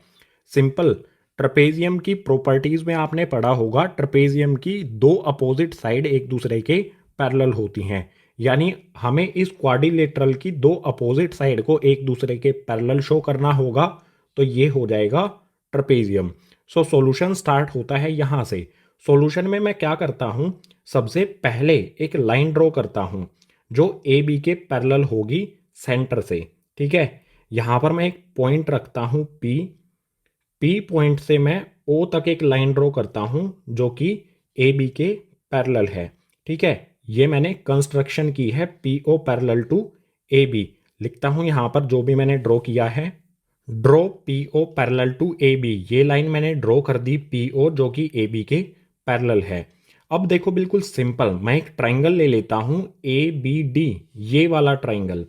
सिंपल, ट्रपेजियम की प्रॉपर्टीज में आपने पढ़ा होगा, ट्रपेजियम की दो अपोजिट साइड एक दूसरे के पैरेलल होती हैं, यानी हमें इस क्वाड्रिलेटरल की दो अपोजिट साइड को एक दूसरे के पैरेलल शो करना होगा, तो ये हो जाएगा ट्रपेजियम। सो सॉल्यूशन स्टार्ट होता है यहाँ से। सॉल्यूशन में मैं क्या करता हूँ, सबसे पहले एक लाइन ड्रॉ करता हूँ जो ए बी के पैरेलल होगी सेंटर से। ठीक है, यहाँ पर मैं एक पॉइंट रखता हूँ पी, पी पॉइंट से मैं ओ तक एक लाइन ड्रॉ करता हूँ जो कि ए बी के पैरेलल है। ठीक है, ये मैंने कंस्ट्रक्शन की है P O parallel to A B. लिखता हूँ यहाँ पर जो भी मैंने ड्रॉ किया है, draw P O parallel to A B. ये लाइन मैंने ड्रॉ कर दी पी ओ जो कि ए बी के पैरेलल है। अब देखो बिल्कुल सिंपल, मैं एक ट्राइंगल ले लेता हूँ ए बी डी, ये वाला ट्राइंगल।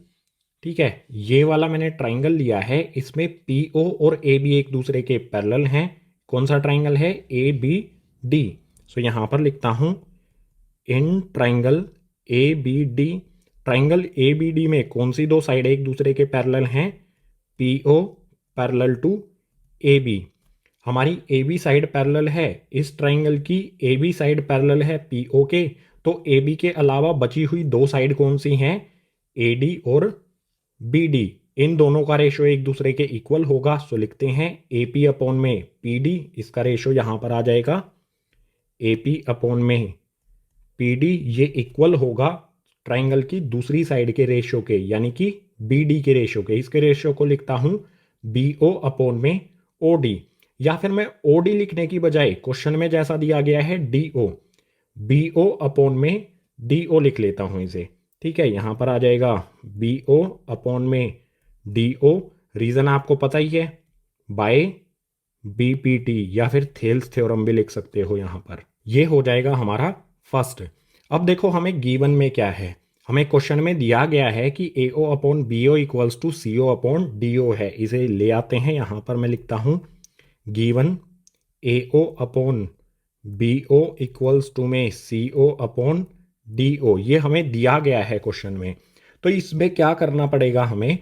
ठीक है, ये वाला मैंने ट्राइंगल लिया है, इसमें पी ओ और ए बी एक दूसरे के पैरेलल हैं। कौन सा ट्राइंगल है, ए बी डी। सो यहाँ पर लिखता हूँ in triangle A B D, triangle A B D में कौन सी दो साइड एक दूसरे के पैरेलल हैं, P O parallel to A B. हमारी ए बी साइड पैरेलल है, इस ट्राइंगल की ए बी साइड पैरेलल है पी ओ के, तो ए बी के अलावा बची हुई दो साइड कौन सी हैं, ए डी और बी डी। इन दोनों का रेशो एक दूसरे के इक्वल होगा, सो लिखते हैं ए पी अपॉन में पी डी, इसका रेशो यहाँ पर आ जाएगा ए पी अपॉन में पी डी। ये इक्वल होगा ट्राइंगल की दूसरी साइड के रेशो के, यानी कि बी डी के रेशो के। इसके रेशो को लिखता हूँ बी ओ अपॉन में ओ डी, या फिर मैं ओ डी लिखने की बजाय क्वेश्चन में जैसा दिया गया है D O, B O upon में डी ओ लिख लेता हूँ इसे। ठीक है, यहाँ पर आ जाएगा बी ओ अपॉन में डी ओ। रीज़न आपको पता ही है, बाय बी पी टी, या फिर थेल्स थ्योरम भी लिख सकते हो यहाँ पर। ये हो जाएगा हमारा फर्स्ट। अब देखो हमें गिवन में क्या है, हमें क्वेश्चन में दिया गया है कि A O upon B O equals to C O upon D O है। इसे ले आते हैं, यहाँ पर मैं लिखता हूँ given A O upon B O equals to में C O upon D O, ये हमें दिया गया है क्वेश्चन में। तो इसमें क्या करना पड़ेगा, हमें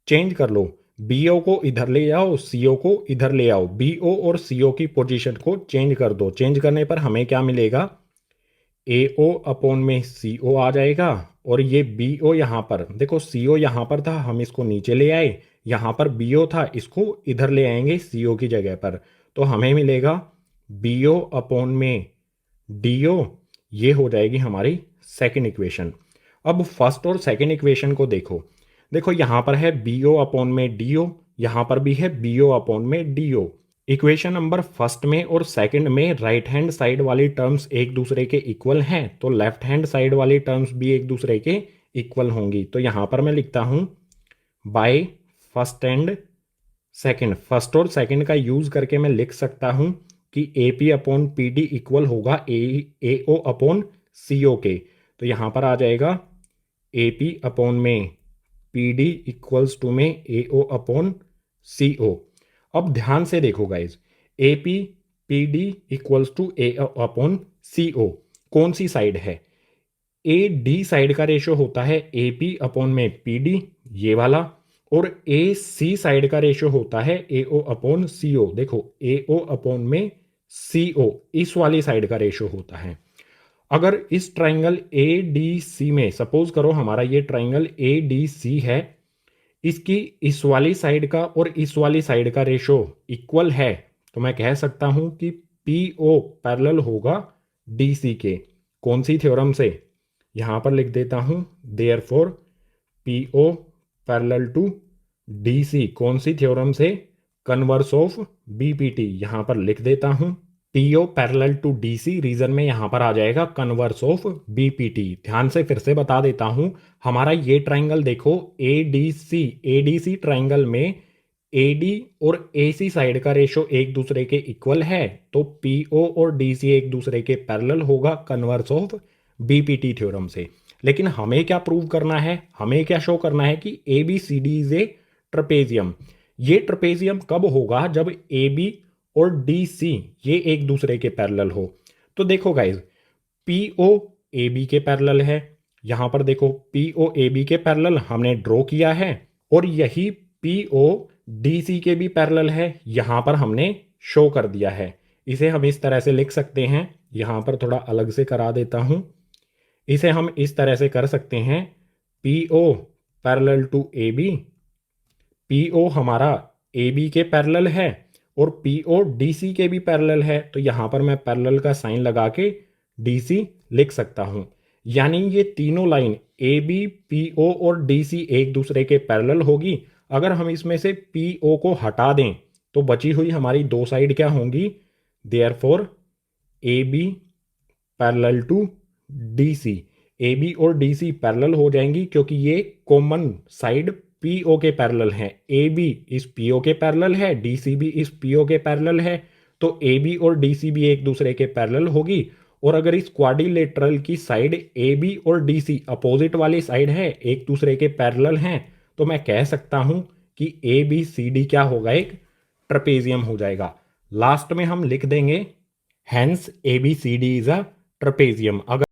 चेंज कर लो, बी ओ को इधर ले जाओ, सी ओ को इधर ले आओ, बी ओ और सी ओ की पोजीशन को चेंज कर दो। चेंज करने पर हमें क्या मिलेगा, ए ओ अपॉन में सी ओ आ जाएगा, और ये बी ओ यहाँ पर देखो, सी ओ यहाँ पर था, हम इसको नीचे ले आए, यहाँ पर बी ओ था, इसको इधर ले आएंगे सी ओ की जगह पर, तो हमें मिलेगा बी ओ अपॉन में डी ओ। ये हो जाएगी हमारी सेकेंड इक्वेशन। अब फर्स्ट और सेकेंड इक्वेशन को देखो, देखो यहाँ पर है बी ओ अपॉन में डी ओ, यहाँ पर भी है बी ओ अपॉन में D O. Equation number first में और सेकंड में राइट हैंड साइड वाली टर्म्स एक दूसरे के इक्वल हैं, तो लेफ्ट हैंड साइड वाली टर्म्स भी एक दूसरे के इक्वल होंगी। तो यहाँ पर मैं लिखता हूँ by first and second, first और सेकंड का यूज करके मैं लिख सकता हूँ कि A P upon P D equal होगा ए ओ अपॉन सी ओ के। तो यहाँ पर आ जाएगा ए पी अपॉन में पी डी इक्वल्स टू में ए ओ अपॉन सी ओ। अब ध्यान से देखो guys, A P P D equals to A upon C O, कौन सी साइड है, ए डी साइड का रेशो होता है ए पी अपॉन में पी डी, ये वाला, और ए सी साइड का रेशो होता है ए ओ अपॉन सी ओ। देखो ए ओ अपॉन में सी ओ, इस वाली साइड का रेशो होता है। अगर इस ट्राइंगल ए डी सी में सपोज करो हमारा ये ट्राइंगल ए डी सी है, इसकी इस वाली साइड का और इस वाली साइड का रेशो इक्वल है, तो मैं कह सकता हूं कि पी ओ पैरेलल होगा डी सी के। कौन सी थ्योरम से, यहां पर लिख देता हूं therefore P O parallel to D C, कौन सी थ्योरम से, converse of B P T, यहां पर लिख देता हूं P O parallel to D C. Reason में यहां पर आ जाएगा converse of B P T. ध्यान से फिर से बता देता हूं, हमारा ये ट्राइंगल देखो ए डी सी ट्राइंगल में ए डी और ए सी साइड का रेशो एक दूसरे के इक्वल है, तो पी ओ और डी सी एक दूसरे के पैरेलल होगा converse of B P T theorem से। लेकिन हमें क्या प्रूव करना है, हमें क्या शो करना है कि A B C D is a trapezium. ये ट्रपेजियम कब होगा, जब ए बी और डी सी ये एक दूसरे के पैरेलल हो। तो देखो guys, P O A B के पैरेलल है, यहाँ पर देखो पी ओ ए बी के पैरेलल हमने ड्रॉ किया है और यही पी ओ डी सी के भी पैरेलल है, यहाँ पर हमने शो कर दिया है। इसे हम इस तरह से लिख सकते हैं, यहाँ पर थोड़ा अलग से करा देता हूँ। इसे हम इस तरह से कर सकते हैं, P O parallel to A B, P O हमारा ए बी के पैरेलल है और पी ओ डी सी के भी पैरेलल है, तो यहाँ पर मैं पैरेलल का साइन लगा के डी सी लिख सकता हूँ। यानी ये तीनों line A B P O और डी सी एक दूसरे के पैरेलल होगी। अगर हम इसमें से पी ओ को हटा दें तो बची हुई हमारी दो साइड क्या होंगी, therefore A B parallel to D C, A B और डी सी पैरेलल हो जाएंगी क्योंकि ये कॉमन साइड पी ओ के पैरेलल हैं। ए बी इस पी ओ के पैरेलल है, डी सी भी इस पी ओ के पैरेलल है, तो ए बी और डी सी भी एक दूसरे के पैरेलल होगी। और अगर इस क्वाड्रिलेटरल की साइड ए बी और डी सी अपोजिट वाली साइड है, एक दूसरे के पैरेलल हैं, तो मैं कह सकता हूं कि ए बी सी डी क्या होगा, एक ट्रपेजियम हो जाएगा। लास्ट में हम लिख देंगे hence A B C D is a trapezium. अगर